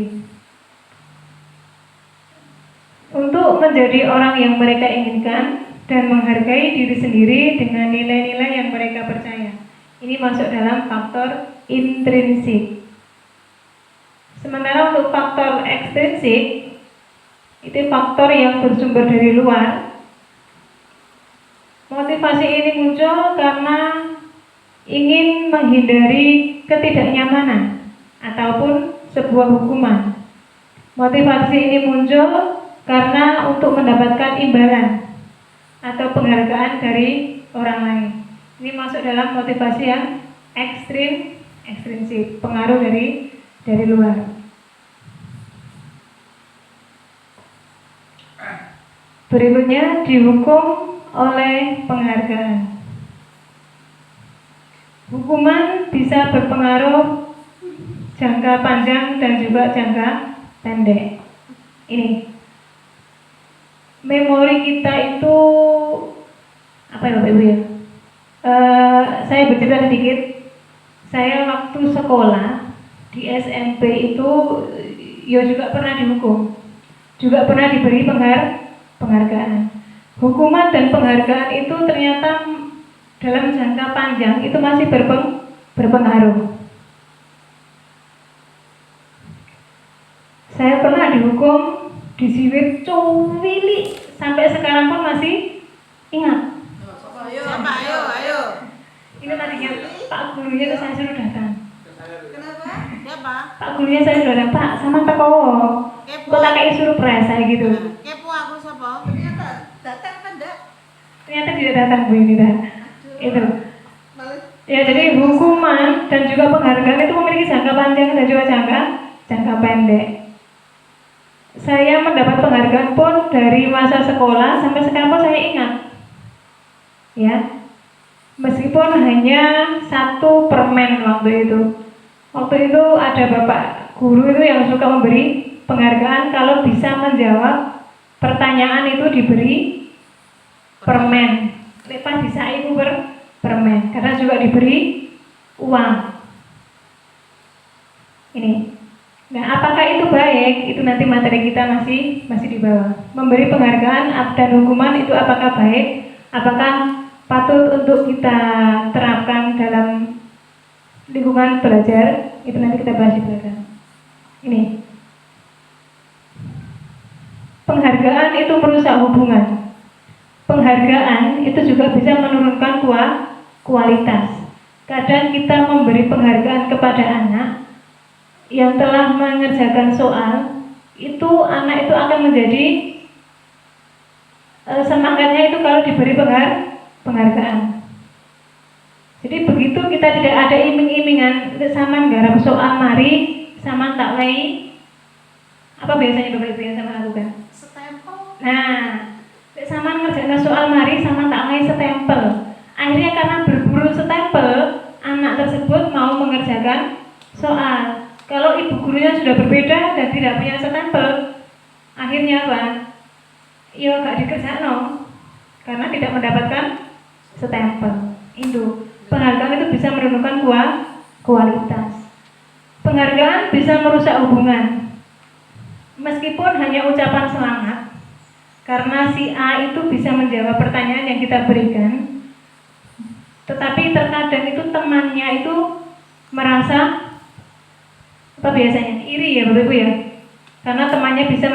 Speaker 4: Untuk menjadi orang yang mereka inginkan dan menghargai diri sendiri dengan nilai-nilai yang mereka percaya. Ini masuk dalam faktor intrinsik. Sementara untuk faktor ekstrinsik, itu faktor yang bersumber dari luar. Motivasi ini muncul karena ingin menghindari ketidaknyamanan ataupun sebuah hukuman. Motivasi ini muncul karena untuk mendapatkan imbalan atau penghargaan dari orang lain. Ini masuk dalam motivasi yang ekstrinsik, pengaruh dari luar. Berikutnya dihukum oleh penghargaan. Hukuman bisa berpengaruh jangka panjang dan juga jangka pendek. Ini memori kita itu apa ya Bapak Ibu ya? Saya bercerita sedikit. Saya waktu sekolah di SMP itu ya juga pernah dihukum, juga pernah diberi penghargaan. Hukuman dan penghargaan itu ternyata dalam jangka panjang itu masih berpengaruh. Saya pernah dihukum, disiwit, cuwili, sampai sekarang pun masih ingat.
Speaker 2: Siapa? Ayo.
Speaker 4: Ini tadinya Pak gurunya itu saya suruh datang.
Speaker 6: Kenapa?
Speaker 2: Siapa?
Speaker 4: Pak gurunya saya suruh datang, Pak sama tekowo.
Speaker 2: Kepo.
Speaker 4: Kok tak kayak suruh pres saya gitu.
Speaker 2: Kepo aku siapa?
Speaker 6: Ternyata datang kan enggak?
Speaker 4: Ternyata tidak datang Bu ini dah. Itu.
Speaker 6: Malah
Speaker 4: Ya jadi hukuman dan juga penghargaan itu memiliki jangka panjang dan juga jangka pendek. Saya mendapat penghargaan pun dari masa sekolah sampai sekarang pun saya ingat. Ya. Meskipun hanya 1 permen waktu itu. Waktu itu ada bapak guru itu yang suka memberi penghargaan kalau bisa menjawab pertanyaan itu diberi permen. Lepas bisa itu permen karena juga diberi uang. Ini. Nah, apakah itu baik? Itu nanti materi kita masih di bawah. Memberi penghargaan dan hukuman itu apakah baik? Apakah patut untuk kita terapkan dalam lingkungan belajar? Itu nanti kita bahas di belakang. Ini. Penghargaan itu merusak hubungan. Penghargaan itu juga bisa menurunkan kualitas. Kadang kita memberi penghargaan kepada anak yang telah mengerjakan soal, itu anak itu akan menjadi semangatnya itu kalau diberi penghargaan. Jadi begitu kita tidak ada iming-imingan, saman garap soal mari, saman tak wei. Apa biasanya Bapak Ibu yang sama lakukan?
Speaker 6: stempel.
Speaker 4: Nah, sama ngerjakan soal mari sama tak ngai stempel. Akhirnya karena berburu stempel, anak tersebut mau mengerjakan soal. Kalau ibu gurunya sudah berbeda dan tidak punya stempel, akhirnya apa? Ya gak dikerjakan karena tidak mendapatkan stempel. Itu penghargaan itu bisa menurunkan kualitas. Penghargaan bisa merusak hubungan. Meskipun hanya ucapan semangat, karena si A itu bisa menjawab pertanyaan yang kita berikan, tetapi terkadang itu temannya itu merasa apa biasanya iri ya Bapak Ibu ya, karena temannya bisa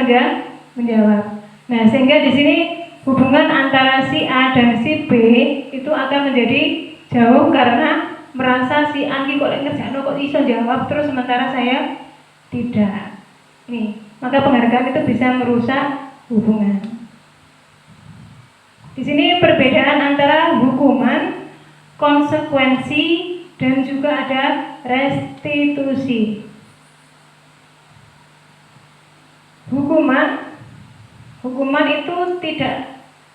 Speaker 4: menjawab. Nah sehingga di sini hubungan antara si A dan si B itu akan menjadi jauh karena merasa si A kok ngerjakno kok iso jawab terus sementara saya tidak. Ini maka penghargaan itu bisa merusak hubungan. Di sini perbedaan antara hukuman, konsekuensi, dan juga ada restitusi. Hukuman itu tidak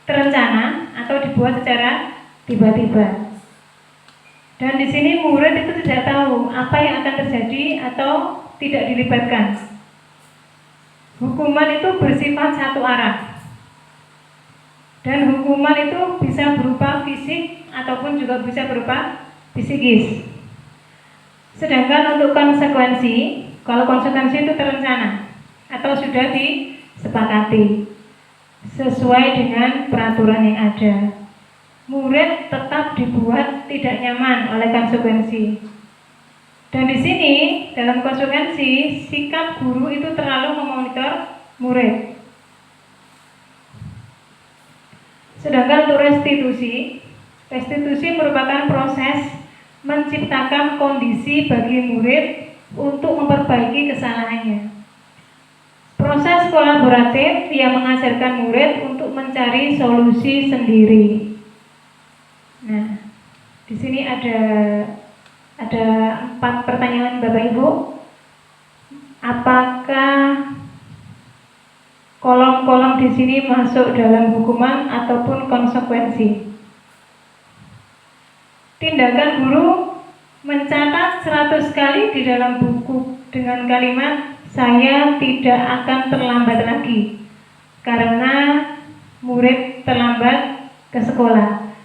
Speaker 4: terencana atau dibuat secara tiba-tiba. Dan di sini murid itu tidak tahu apa yang akan terjadi atau tidak dilibatkan. Hukuman itu bersifat satu arah. Dan hukuman itu bisa berupa fisik ataupun juga bisa berupa psikis. Sedangkan untuk konsekuensi, kalau konsekuensi itu terencana atau sudah disepakati sesuai dengan peraturan yang ada. Murid tetap dibuat tidak nyaman oleh konsekuensi. Dan di sini dalam konsekuensi sikap guru itu terlalu memonitor murid. Sedangkan untuk restitusi merupakan proses menciptakan kondisi bagi murid untuk memperbaiki kesalahannya. Proses kolaboratif yang mengajarkan murid untuk mencari solusi sendiri. Nah, di sini ada 4 pertanyaan Bapak Ibu. Apakah kolom-kolom di sini masuk dalam hukuman ataupun konsekuensi? Tindakan guru mencatat 100 kali di dalam buku dengan kalimat saya tidak akan terlambat lagi karena murid terlambat ke sekolah.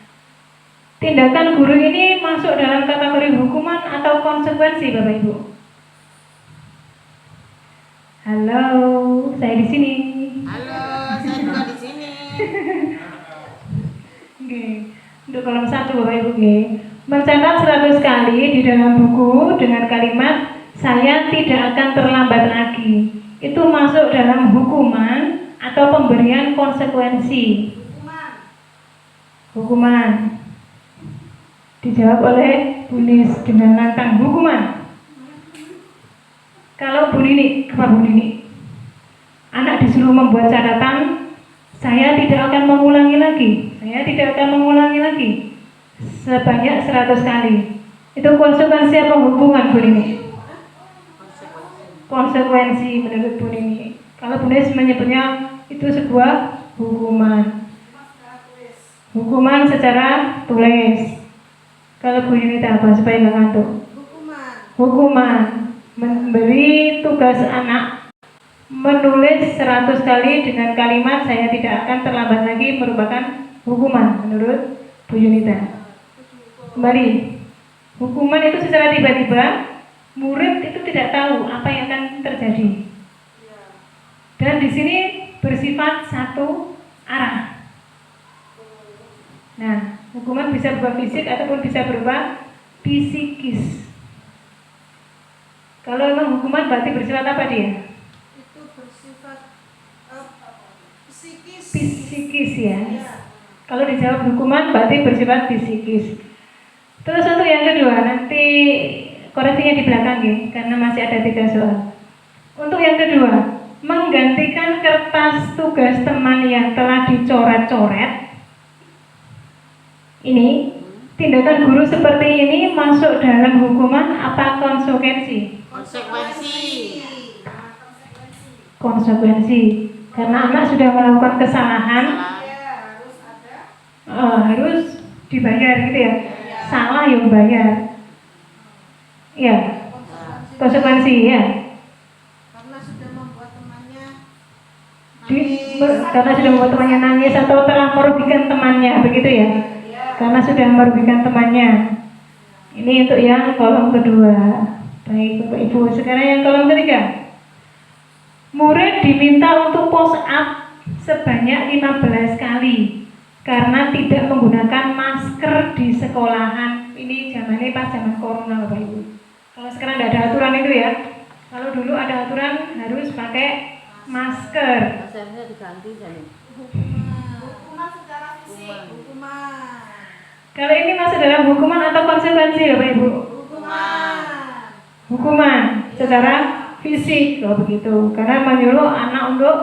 Speaker 4: Tindakan guru ini masuk dalam kategori hukuman atau konsekuensi Bapak Ibu? Halo, saya di sini.
Speaker 2: Halo, saya juga di sini.
Speaker 4: Oke. Untuk kolom 1 Bapak Ibu, mencatat 100 kali di dalam buku dengan kalimat saya tidak akan terlambat lagi. Itu masuk dalam hukuman atau pemberian konsekuensi? Hukuman. Dijawab oleh Bu Nis dengan lantang hukuman. Kalau Bu Nini, apa Bu Nini? Anak disuruh membuat catatan, saya tidak akan mengulangi lagi. Saya tidak akan mengulangi lagi. Sebanyak 100 kali. Itu konsekuensi apa hukuman Bu Nini? Konsekuensi menurut Bu Nini. Kalau Bu Nis menyebutnya itu sebuah hukuman. Hukuman secara tulis. Kalau Bu Nini apa supaya nggak ngantuk? Hukuman. Memberi tugas anak menulis 100 kali dengan kalimat saya tidak akan terlambat lagi merupakan hukuman menurut Bu Yunita. Kembali, hukuman itu secara tiba-tiba murid itu tidak tahu apa yang akan terjadi. Dan di sini bersifat satu arah. Nah, hukuman bisa berupa fisik ataupun bisa berupa psikis. Kalau memang hukuman berarti bersifat apa dia?
Speaker 6: Itu bersifat psikis.
Speaker 4: Psikis ya. Kalau dijawab hukuman berarti bersifat psikis. Terus untuk yang kedua nanti koreksinya di belakang ya, karena masih ada 3 soal. Untuk yang kedua, menggantikan kertas tugas teman yang telah dicoret-coret. Ini tindakan guru seperti ini masuk dalam hukuman apa konsekuensi? Konsekuensi. Karena anak sudah melakukan kesalahan, harus dibayar gitu ya. Salah yang bayar. Ya. Konsekuensi ya.
Speaker 6: Karena sudah membuat temannya
Speaker 4: Karena sudah membuat temannya nangis atau telah merugikan temannya, begitu ya. Karena sudah merugikan temannya. Ini untuk yang kolom kedua. Baik Bapak Ibu, sekarang yang kolom ketiga. Murid diminta untuk push up sebanyak 15 kali karena tidak menggunakan masker di sekolahan. Ini zamannya pas zaman corona Bapak Ibu. Kalau sekarang tidak ada aturan itu ya. Kalau dulu ada aturan harus pakai masker.
Speaker 2: Maskernya diganti jadi
Speaker 6: hukuman secara fisik. Hukuman.
Speaker 4: Kalau ini masuk dalam hukuman atau konsekuensi Bapak Ibu? Hukuman secara fisik, begitu. Karena menyuruh anak untuk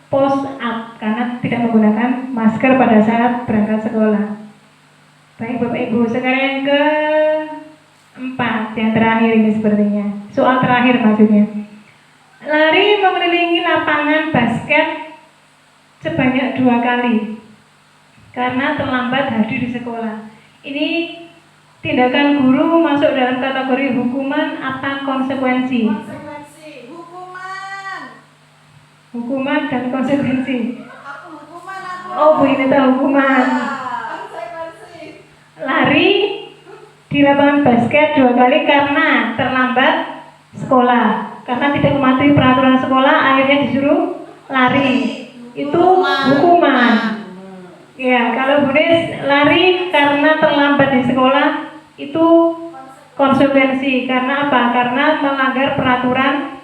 Speaker 4: push up karena tidak menggunakan masker pada saat berangkat sekolah. Baik Bapak Ibu, sekarang yang keempat, yang terakhir ini sepertinya. Soal terakhir maksudnya. Lari mengelilingi lapangan basket sebanyak 2 kali karena terlambat hadir di sekolah. Ini tindakan guru masuk dalam kategori hukuman apa konsekuensi? Hukuman dan konsekuensi. Oh Bu ini tahu hukuman. Lari di lapangan basket 2 kali karena terlambat sekolah. Karena tidak mematuhi peraturan sekolah, akhirnya disuruh lari. Itu hukuman. Ya, kalau Bu Nis lari karena terlambat di sekolah itu konsekuensi. Karena apa? Karena melanggar peraturan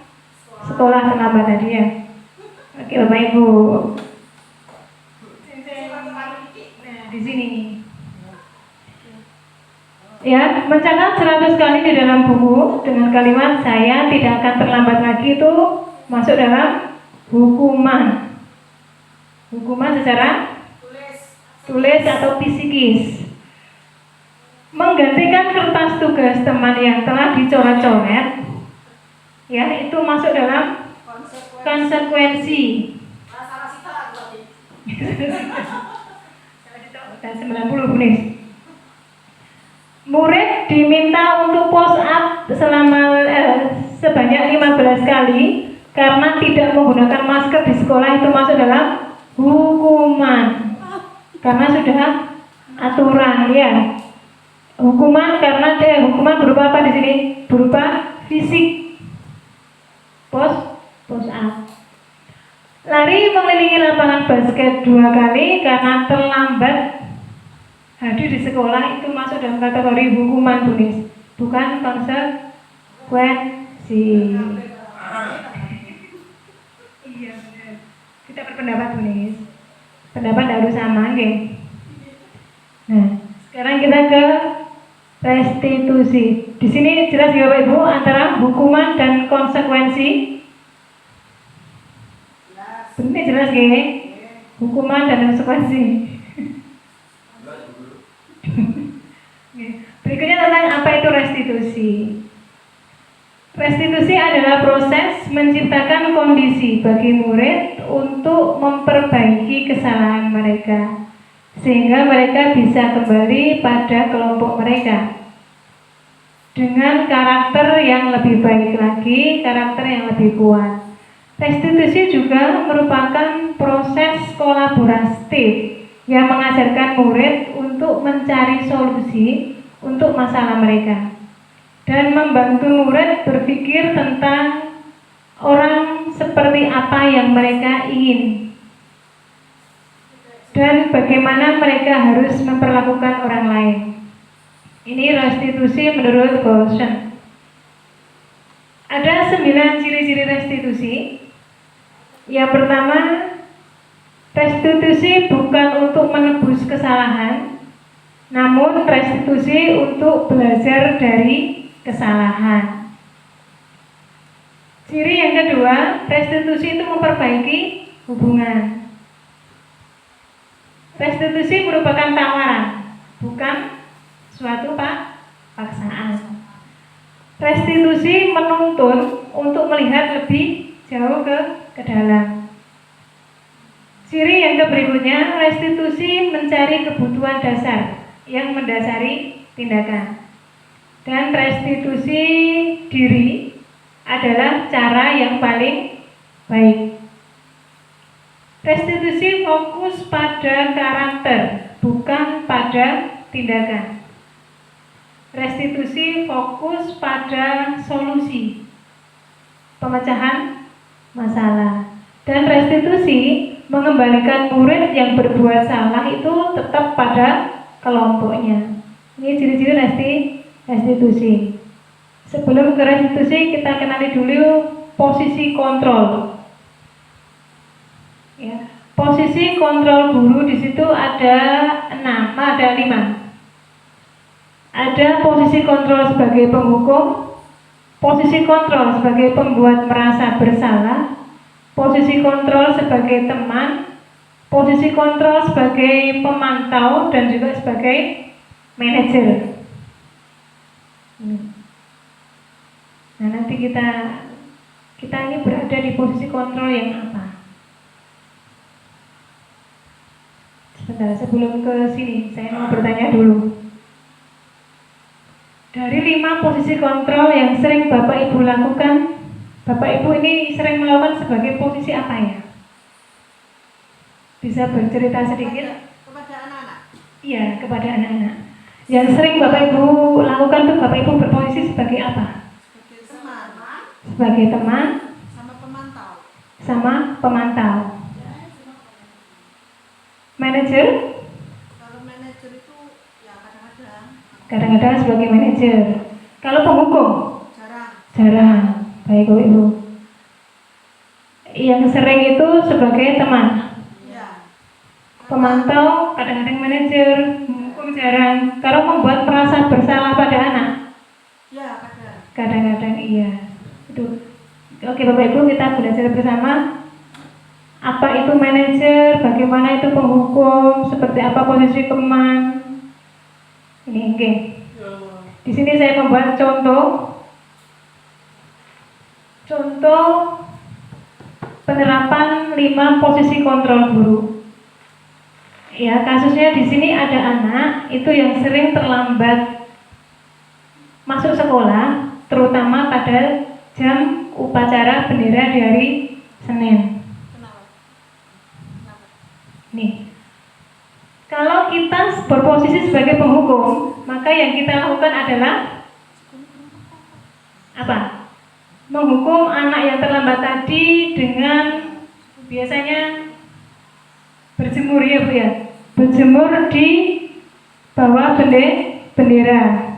Speaker 4: sekolah terlambat tadi ya. Oke Bapak Ibu. Nah, di sini. Ya, mencatat 100 kali di dalam buku dengan kalimat saya tidak akan terlambat lagi itu masuk dalam hukuman. Hukuman secara tulis atau psikis. Menggantikan kertas tugas teman yang telah dicoret-coret, ya itu masuk dalam konsekuensi. Dan 90 Bu Nis. Murid diminta untuk push up selama sebanyak 15 kali karena tidak menggunakan masker di sekolah itu masuk dalam hukuman. Karena sudah aturan ya. Hukuman karena hukuman berupa apa di sini? Berupa fisik. Push up. Lari mengelilingi lapangan basket 2 kali karena terlambat hadir di sekolah itu masuk dalam kategori hukuman Bu Nis, bukan konsekuensi. Iya benar. Kita berpendapat Bu Nis. Pendapat harus sama, okay? Nah, sekarang kita ke restitusi. Di sini jelas ya Bapak Ibu antara hukuman dan konsekuensi. Benar jelas ya? Hukuman dan konsekuensi. Berikutnya tentang apa itu restitusi. Restitusi adalah proses menciptakan kondisi bagi murid untuk memperbaiki kesalahan mereka sehingga mereka bisa kembali pada kelompok mereka dengan karakter yang lebih baik lagi, karakter yang lebih kuat. Restitusi juga merupakan proses kolaboratif yang mengajarkan murid untuk mencari solusi untuk masalah mereka dan membantu murid berpikir tentang orang seperti apa yang mereka ingin dan bagaimana mereka harus memperlakukan orang lain. Ini restitusi menurut Goshen. Ada 9 ciri-ciri restitusi. Yang pertama, restitusi bukan untuk menebus kesalahan, namun restitusi untuk belajar dari kesalahan. Ciri yang kedua, restitusi itu memperbaiki hubungan. Restitusi merupakan tawaran, bukan suatu paksaan. Restitusi menuntun untuk melihat lebih jauh ke dalam. Ciri yang berikutnya, restitusi mencari kebutuhan dasar yang mendasari tindakan. Dan restitusi diri adalah cara yang paling baik. Restitusi fokus pada karakter, bukan pada tindakan. Restitusi fokus pada solusi, pemecahan masalah. Dan restitusi mengembalikan murid yang berbuat salah itu tetap pada kelompoknya. Ini ciri-ciri restitusi. Sebelum ke restitusi, kita kenali dulu posisi kontrol. Ya, posisi kontrol guru di situ ada 5. Ada posisi kontrol sebagai penghukum, posisi kontrol sebagai pembuat merasa bersalah, posisi kontrol sebagai teman, posisi kontrol sebagai pemantau, dan juga sebagai manajer. Nah, nanti kita ini berada di posisi kontrol yang apa? Sebentar, sebelum ke sini, saya mau bertanya dulu. Dari 5 posisi kontrol yang sering Bapak Ibu lakukan, Bapak Ibu ini sering melakukan sebagai posisi apa ya? Bisa bercerita sedikit?
Speaker 6: Kepada anak-anak.
Speaker 4: Iya, kepada anak-anak. Yang sering Bapak Ibu lakukan tuh Bapak Ibu berposisi sebagai apa?
Speaker 6: Sebagai teman.
Speaker 4: Sebagai teman
Speaker 6: Sama pemantau.
Speaker 4: sama pemantau. Manajer?
Speaker 6: Kalau manajer itu ya kadang-kadang.
Speaker 4: Kadang-kadang sebagai manajer. Kalau penghukum?
Speaker 6: Jarang.
Speaker 4: Jarang. Baik Bapak Ibu. Yang sering itu sebagai teman.
Speaker 6: Iya.
Speaker 4: Pemantau kadang-kadang manajer, penghukum jarang. Kalau membuat merasa bersalah pada anak?
Speaker 6: Ya kadang.
Speaker 4: Kadang-kadang iya. Oke Bapak Ibu, kita belajar bersama apa itu manajer, bagaimana itu penghukum, seperti apa posisi teman. Ini oke. Di sini saya membuat contoh penerapan 5 posisi kontrol guru. Ya, kasusnya di sini ada anak itu yang sering terlambat masuk sekolah, terutama pada jam upacara bendera di hari Senin. Nih, kalau kita berposisi sebagai penghukum, maka yang kita lakukan adalah apa? Menghukum anak yang terlambat tadi dengan biasanya berjemur ya Bu ya, berjemur di bawah bendera.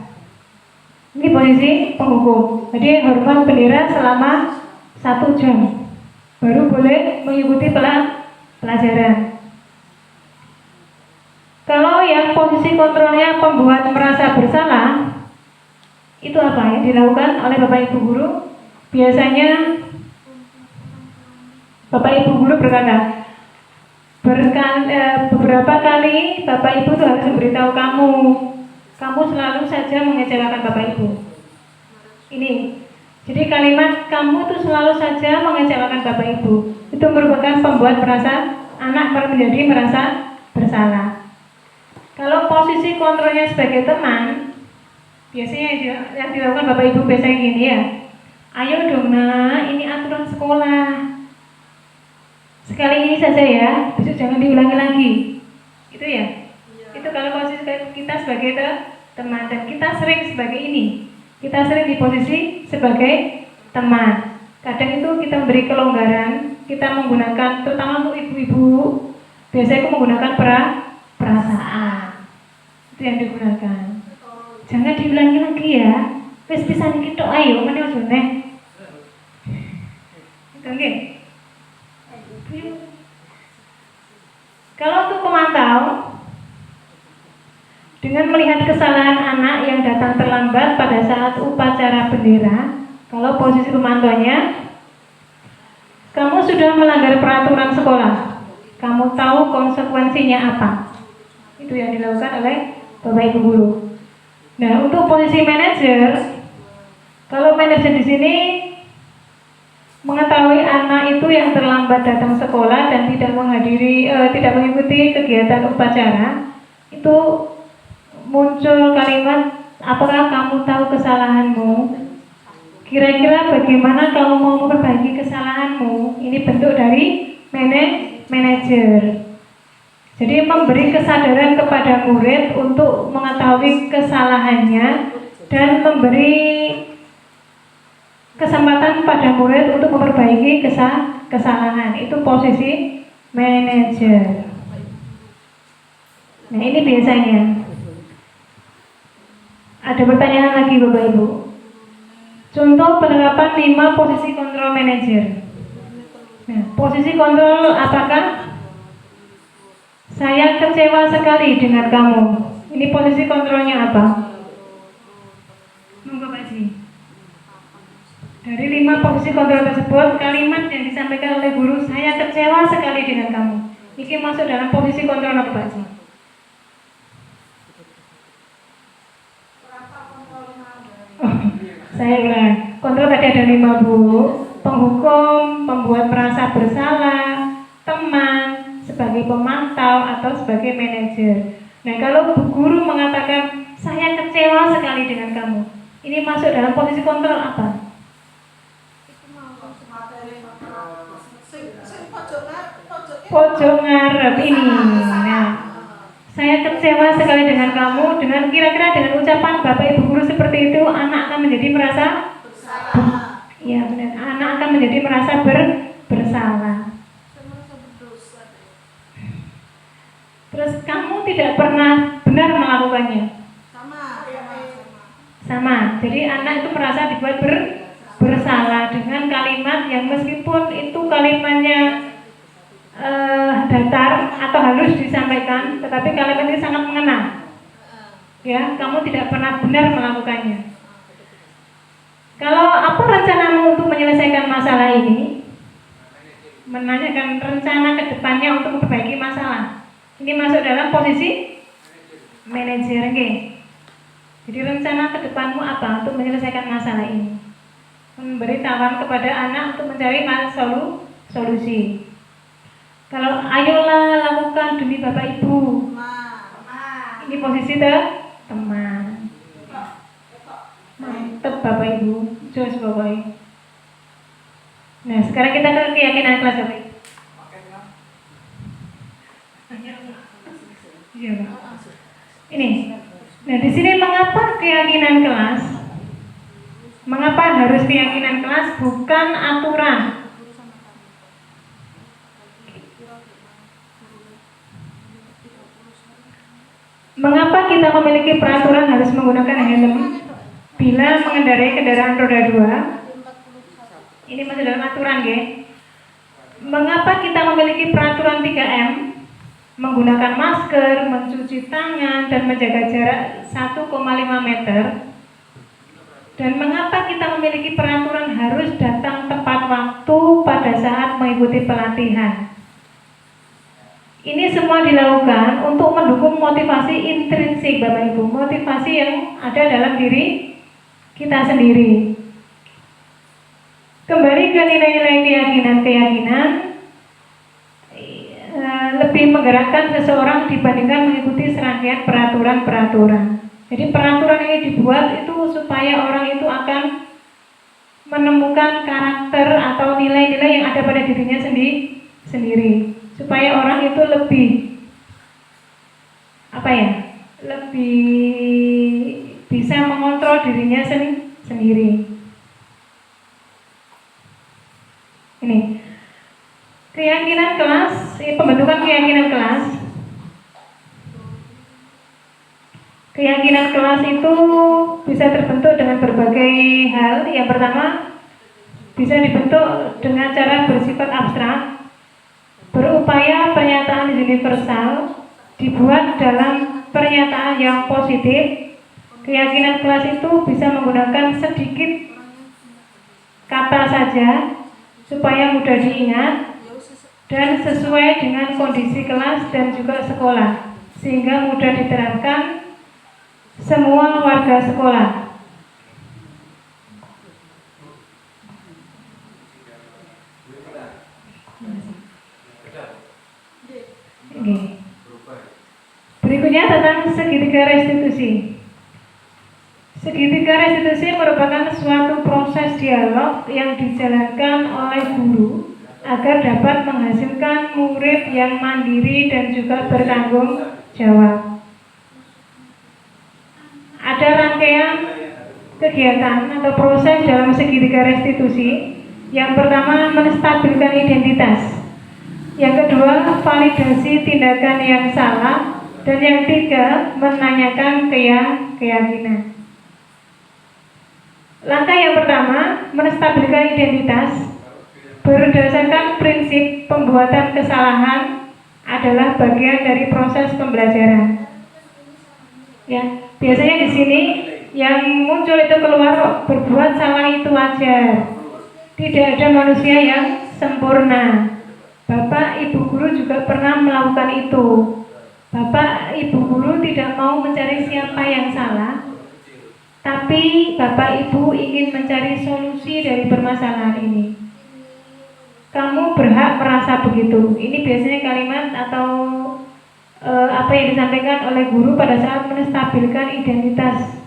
Speaker 4: Ini posisi penghukum. Jadi hormat bendera selama 1 jam, baru boleh mengikuti pelajaran. Kalau yang posisi kontrolnya pembuat merasa bersalah, itu apa yang dilakukan oleh Bapak Ibu guru? Biasanya Bapak Ibu guru berkata, beberapa kali Bapak Ibu tuh harus memberitahu kamu selalu saja mengecewakan Bapak Ibu. Ini, jadi kalimat kamu tuh selalu saja mengecewakan Bapak Ibu itu merupakan pembuat anak menjadi merasa bersalah. Kalau posisi kontrolnya sebagai teman, biasanya yang dilakukan Bapak Ibu biasanya gini ya, ayo dong nak, ini aturan sekolah, sekali ini saja ya, besok jangan diulangi lagi, itu ya. Itu kalau posisi kita sebagai teman, dan kita sering sebagai ini, kita sering di posisi sebagai teman. Kadang itu kita memberi kelonggaran, kita menggunakan, terutama untuk ibu-ibu, biasanya aku menggunakan perasaan. Itu yang digunakan. Jangan diulangi lagi ya. Wis pisan iki tok ayo meneh ojo neh. Itu nggih. Kalau untuk pemantau, dengan melihat kesalahan anak yang datang terlambat pada saat upacara bendera, kalau posisi pemantaunya, kamu sudah melanggar peraturan sekolah, kamu tahu konsekuensinya apa. Itu yang dilakukan oleh Bapak Ibu guru. Nah, untuk posisi manajer, kalau manajer di sini mengetahui anak itu yang terlambat datang sekolah dan tidak mengikuti kegiatan upacara, itu muncul kalimat, apakah kamu tahu kesalahanmu? Kira-kira bagaimana kamu mau memperbaiki kesalahanmu? Ini bentuk dari manajer. Jadi memberi kesadaran kepada murid untuk mengetahui kesalahannya dan memberi kesempatan pada murid untuk memperbaiki kesalahan. Itu posisi manajer. Nah, ini biasanya. Ada pertanyaan lagi Bapak Ibu. Contoh penerapan 5 posisi kontrol manajer. Nah, posisi kontrol apakah? Saya kecewa sekali dengan kamu. Ini posisi kontrolnya apa? Monggo Pak Ji. Dari 5 posisi kontrol tersebut, kalimat yang disampaikan oleh guru, saya kecewa sekali dengan kamu. Ini masuk dalam posisi kontrol apa Pak Ji? Saya ulang. Kontrol tadi ada 5 Bu. Penghukum, pembuat merasa bersalah, teman, sebagai pemantau atau sebagai manajer. Nah, kalau Bu Guru mengatakan saya kecewa sekali dengan kamu, ini masuk dalam posisi kontrol apa? Pojok ngarep ini. Nah, saya kecewa sekali dengan kamu, dengan kira-kira dengan ucapan Bapak Ibu Guru seperti itu, anak akan menjadi merasa ya benar, anak akan menjadi merasa bersalah. Terus kamu tidak pernah benar melakukannya. Sama. Jadi anak itu merasa dibuat bersalah dengan kalimat yang meskipun itu kalimatnya datar atau halus disampaikan, tetapi kalimat ini sangat mengena. Ya, kamu tidak pernah benar melakukannya. Kalau apa rencanamu untuk menyelesaikan masalah ini? Menanyakan rencana ke depannya untuk memperbaiki masalah. Ini masuk dalam posisi manajer, okay? Jadi rencana ke depanmu apa untuk menyelesaikan masalah ini? Memberi tawaran kepada anak untuk mencari solusi. Kalau ayolah lakukan demi Bapak Ibu. Ini posisi teman. Mantap Bapak Ibu, jos pokoknya. Nah, sekarang kita ke keyakinan kelas Bapak Ibu. Iya, Pak. Ini. Nah, di sini mengapa keyakinan kelas? Mengapa harus keyakinan kelas bukan aturan? Mengapa kita memiliki peraturan harus menggunakan helm bila mengendarai kendaraan roda 2? Ini masih dalam aturan, ya. Mengapa kita memiliki peraturan 3M? menggunakan masker, mencuci tangan, dan menjaga jarak 1,5 meter. Dan mengapa kita memiliki peraturan harus datang tepat waktu pada saat mengikuti pelatihan? Ini semua dilakukan untuk mendukung motivasi intrinsik, Bapak Ibu, motivasi yang ada dalam diri kita sendiri. Kembali ke nilai-nilai keyakinan-keyakinan, lebih menggerakkan seseorang dibandingkan mengikuti serangkaian peraturan-peraturan. Jadi peraturan ini dibuat itu supaya orang itu akan menemukan karakter atau nilai-nilai yang ada pada dirinya sendiri, supaya orang itu lebih lebih bisa mengontrol dirinya sendiri. Ini keyakinan kelas, pembentukan keyakinan kelas. Keyakinan kelas itu bisa terbentuk dengan berbagai hal. Yang pertama, bisa dibentuk dengan cara bersifat abstrak, berupaya pernyataan universal, dibuat dalam pernyataan yang positif. Keyakinan kelas itu bisa menggunakan sedikit kata saja supaya mudah diingat dan sesuai dengan kondisi kelas dan juga sekolah, sehingga mudah diterapkan semua warga sekolah. Oke. Berikutnya tentang segitiga restitusi. Segitiga restitusi merupakan suatu proses dialog yang dijalankan oleh guru agar dapat menghasilkan murid yang mandiri dan juga bertanggung jawab. Ada rangkaian kegiatan atau proses dalam segitiga restitusi. Yang pertama, menstabilkan identitas. Yang kedua, validasi tindakan yang salah. Dan yang ketiga, menanyakan keyakinan. Langkah yang pertama, menstabilkan identitas. Berdasarkan prinsip pembuatan kesalahan adalah bagian dari proses pembelajaran. Ya, biasanya di sini yang muncul itu keluar berbuat salah itu wajar. Tidak ada manusia yang sempurna. Bapak Ibu guru juga pernah melakukan itu. Bapak Ibu guru tidak mau mencari siapa yang salah, tapi Bapak Ibu ingin mencari solusi dari permasalahan ini. Kamu berhak merasa begitu. Ini biasanya kalimat atau apa yang disampaikan oleh guru pada saat menstabilkan identitas.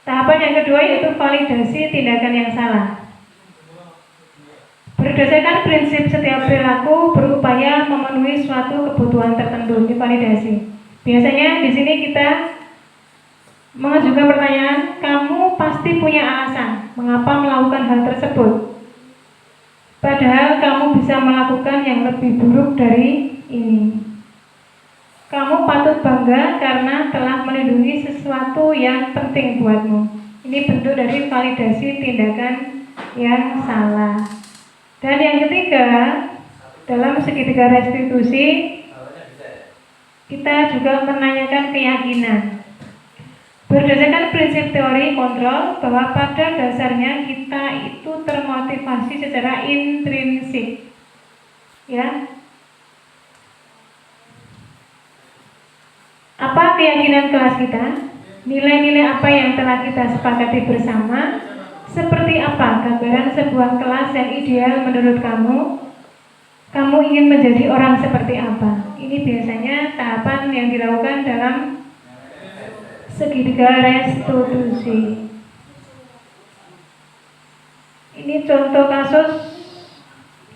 Speaker 4: Tahapan yang kedua yaitu validasi tindakan yang salah. Berdasarkan prinsip setiap perilaku berupaya memenuhi suatu kebutuhan tertentu, ini validasi. Biasanya di sini kita mengajukan pertanyaan, kamu pasti punya alasan mengapa melakukan hal tersebut. Padahal kamu bisa melakukan yang lebih buruk dari ini. Kamu patut bangga karena telah melindungi sesuatu yang penting buatmu. Ini bentuk dari validasi tindakan yang salah. Dan yang ketiga, dalam segitiga restitusi, kita juga menanyakan keyakinan. Berdasarkan prinsip teori kontrol, bahwa pada dasarnya kita itu termotivasi secara intrinsik. Ya. Apa keyakinan kelas kita? Nilai-nilai apa yang telah kita sepakati bersama? Seperti apa gambaran sebuah kelas yang ideal menurut kamu? Kamu ingin menjadi orang seperti apa? Ini biasanya tahapan yang dilakukan dalam segitiga restitusi. Ini contoh kasus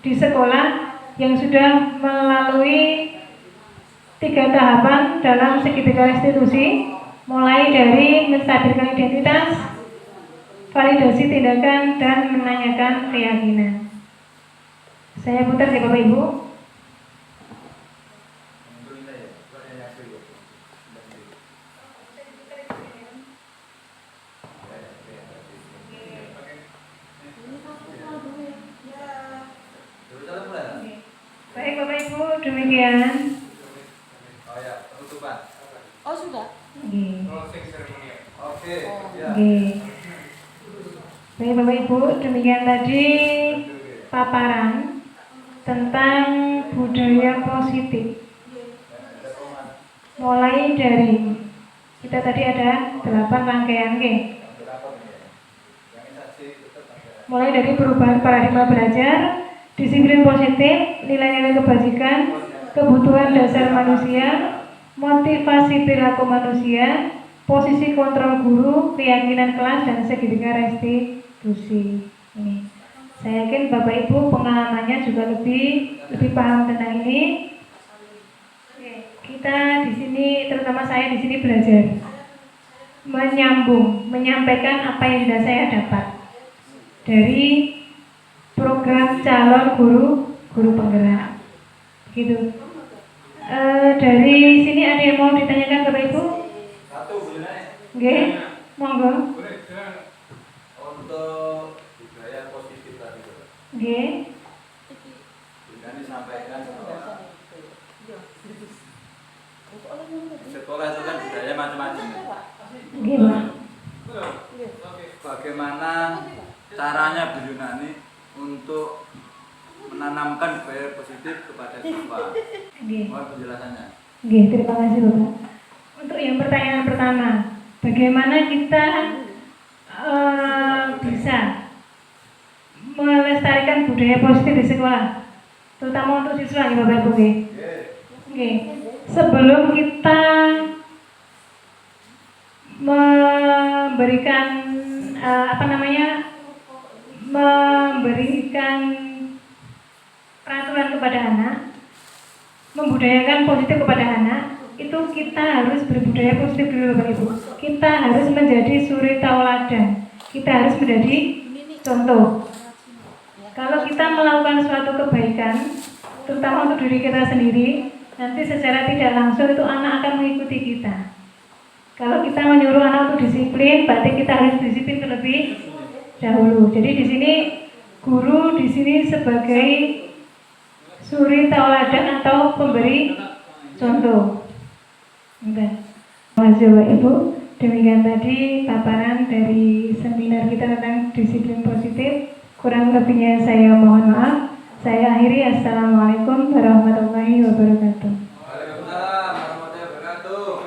Speaker 4: di sekolah yang sudah melalui 3 tahapan dalam segitiga restitusi, mulai dari menstabilkan identitas, validasi tindakan, dan menanyakan keyakinan. Saya putar ya Bapak Ibu. Baik Bapak Ibu, demikian Baik Bapak Ibu, demikian tadi paparan tentang budaya positif. Mulai dari kita tadi ada 8 rangkaian, mulai dari perubahan paradigma belajar, disiplin positif, nilai-nilai kebajikan, kebutuhan dasar manusia, motivasi perilaku manusia, posisi kontrol guru, keyakinan kelas, dan segitiga restitusi. Ini, saya yakin Bapak Ibu pengalamannya juga lebih paham tentang ini. Kita di sini, terutama saya di sini belajar menyambung, menyampaikan apa yang sudah saya dapat dari program calon guru penggerak. Gitu. Dari sini ada yang mau ditanyakan Bapak Ibu?
Speaker 5: Satu boleh.
Speaker 4: Nggih, monggo.
Speaker 5: Untuk budaya positif tadi.
Speaker 4: Nggih.
Speaker 5: Dengan disampaikan bahwa sekolah itu kan budaya macam-macam.
Speaker 4: Nggih, Pak.
Speaker 5: Bagaimana caranya Bu Yunani untuk menanamkan budaya positif kepada siswa?
Speaker 4: Nggih.
Speaker 5: Mohon penjelasannya.
Speaker 4: Nggih, terima kasih Bapak. Untuk yang pertanyaan pertama, bagaimana kita bisa melestarikan budaya positif di sekolah, terutama untuk siswa, ya Bapak Ibu. Nggih. Sebelum kita memberikan memberikan peraturan kepada anak, membudayakan positif kepada anak, itu kita harus berbudaya positif dulu Bapak Ibu. Kita harus menjadi suri tauladan. Kita harus menjadi contoh. Kalau kita melakukan suatu kebaikan, terutama untuk diri kita sendiri, nanti secara tidak langsung itu anak akan mengikuti kita. Kalau kita menyuruh anak untuk disiplin, berarti kita harus disiplin terlebih dahulu. Jadi di sini guru di sini sebagai suri tauladan atau pemberi contoh. Terima kasih Bapak Ibu. Demikian tadi paparan dari seminar kita tentang disiplin positif. Kurang lebihnya saya mohon maaf. Saya akhiri. Assalamualaikum warahmatullahi wabarakatuh.
Speaker 5: Waalaikumsalam warahmatullahi wabarakatuh.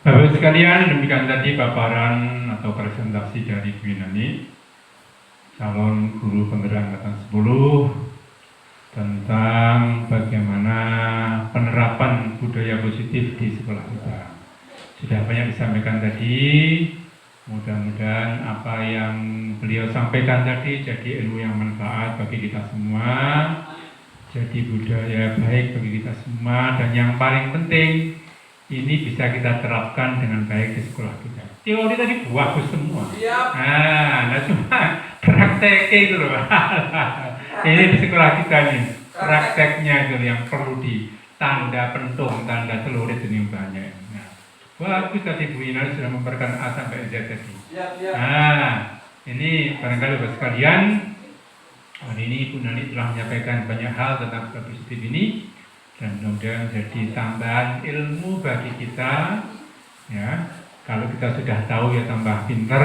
Speaker 1: Bapak sekalian, demikian tadi paparan atau presentasi dari Bu Yunani, calon guru penggerak angkatan 10, tentang bagaimana penerapan budaya positif di sekolah kita. Sudah banyak disampaikan tadi. Mudah-mudahan apa yang beliau sampaikan tadi jadi ilmu yang manfaat bagi kita semua, jadi budaya baik bagi kita semua, dan yang paling penting ini bisa kita terapkan dengan baik di sekolah kita. Teori tadi bagus semua. Nah cuma prakteknya itu loh. Ini di sekolah kita nih, prakteknya itu yang perlu ditanda pentung, tanda celurit ini banyak. Bagus tadi Bu Yunani sudah memberikan A sampai Z tadi. Nah, ini barangkali Bapak sekalian, hari ini Bu Yunani telah menyampaikan banyak hal tentang budaya positif ini, dan mudah-mudahan jadi tambahan ilmu bagi kita. Ya, kalau kita sudah tahu ya tambah pinter,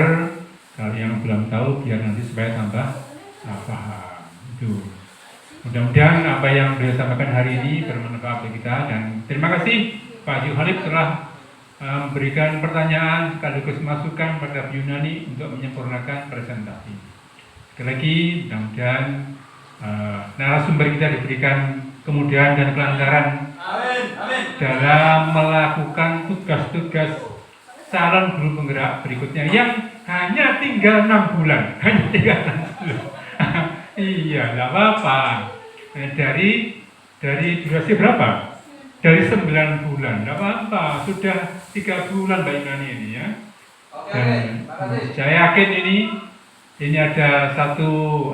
Speaker 1: kalau yang belum tahu biar nanti supaya tambah paham. Itu. Mudah-mudahan apa yang beliau sampaikan hari ini bermanfaat bagi kita, dan terima kasih Pak Juhalib telah memberikan pertanyaan sekaligus masukan pada Bu Yunani untuk menyempurnakan presentasi. Sekali lagi, mudah-mudahan narasumber kita diberikan kemudahan dan kelancaran dalam melakukan tugas-tugas calon guru penggerak berikutnya yang hanya tinggal 6 bulan. Hanya tinggal 6 bulan. Iya, tidak apa-apa. Dari durasi berapa? Dari 9 bulan, tidak apa-apa. Sudah 3 bulan Mbak Yunani ini ya. Dan saya yakin ini ada satu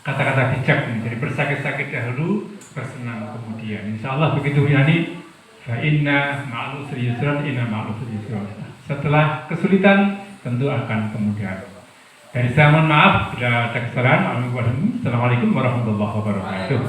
Speaker 1: kata-kata bijak nih. Jadi bersakit-sakit dahulu, bersenang kemudian. Insya Allah begitu Yunani. Fa inna ma'al usri yusran, inna ma'al usri yusran. Setelah kesulitan tentu akan kemudahan. Dari saya mohon maaf bila ada kesalahan. Assalamualaikum warahmatullahi wabarakatuh.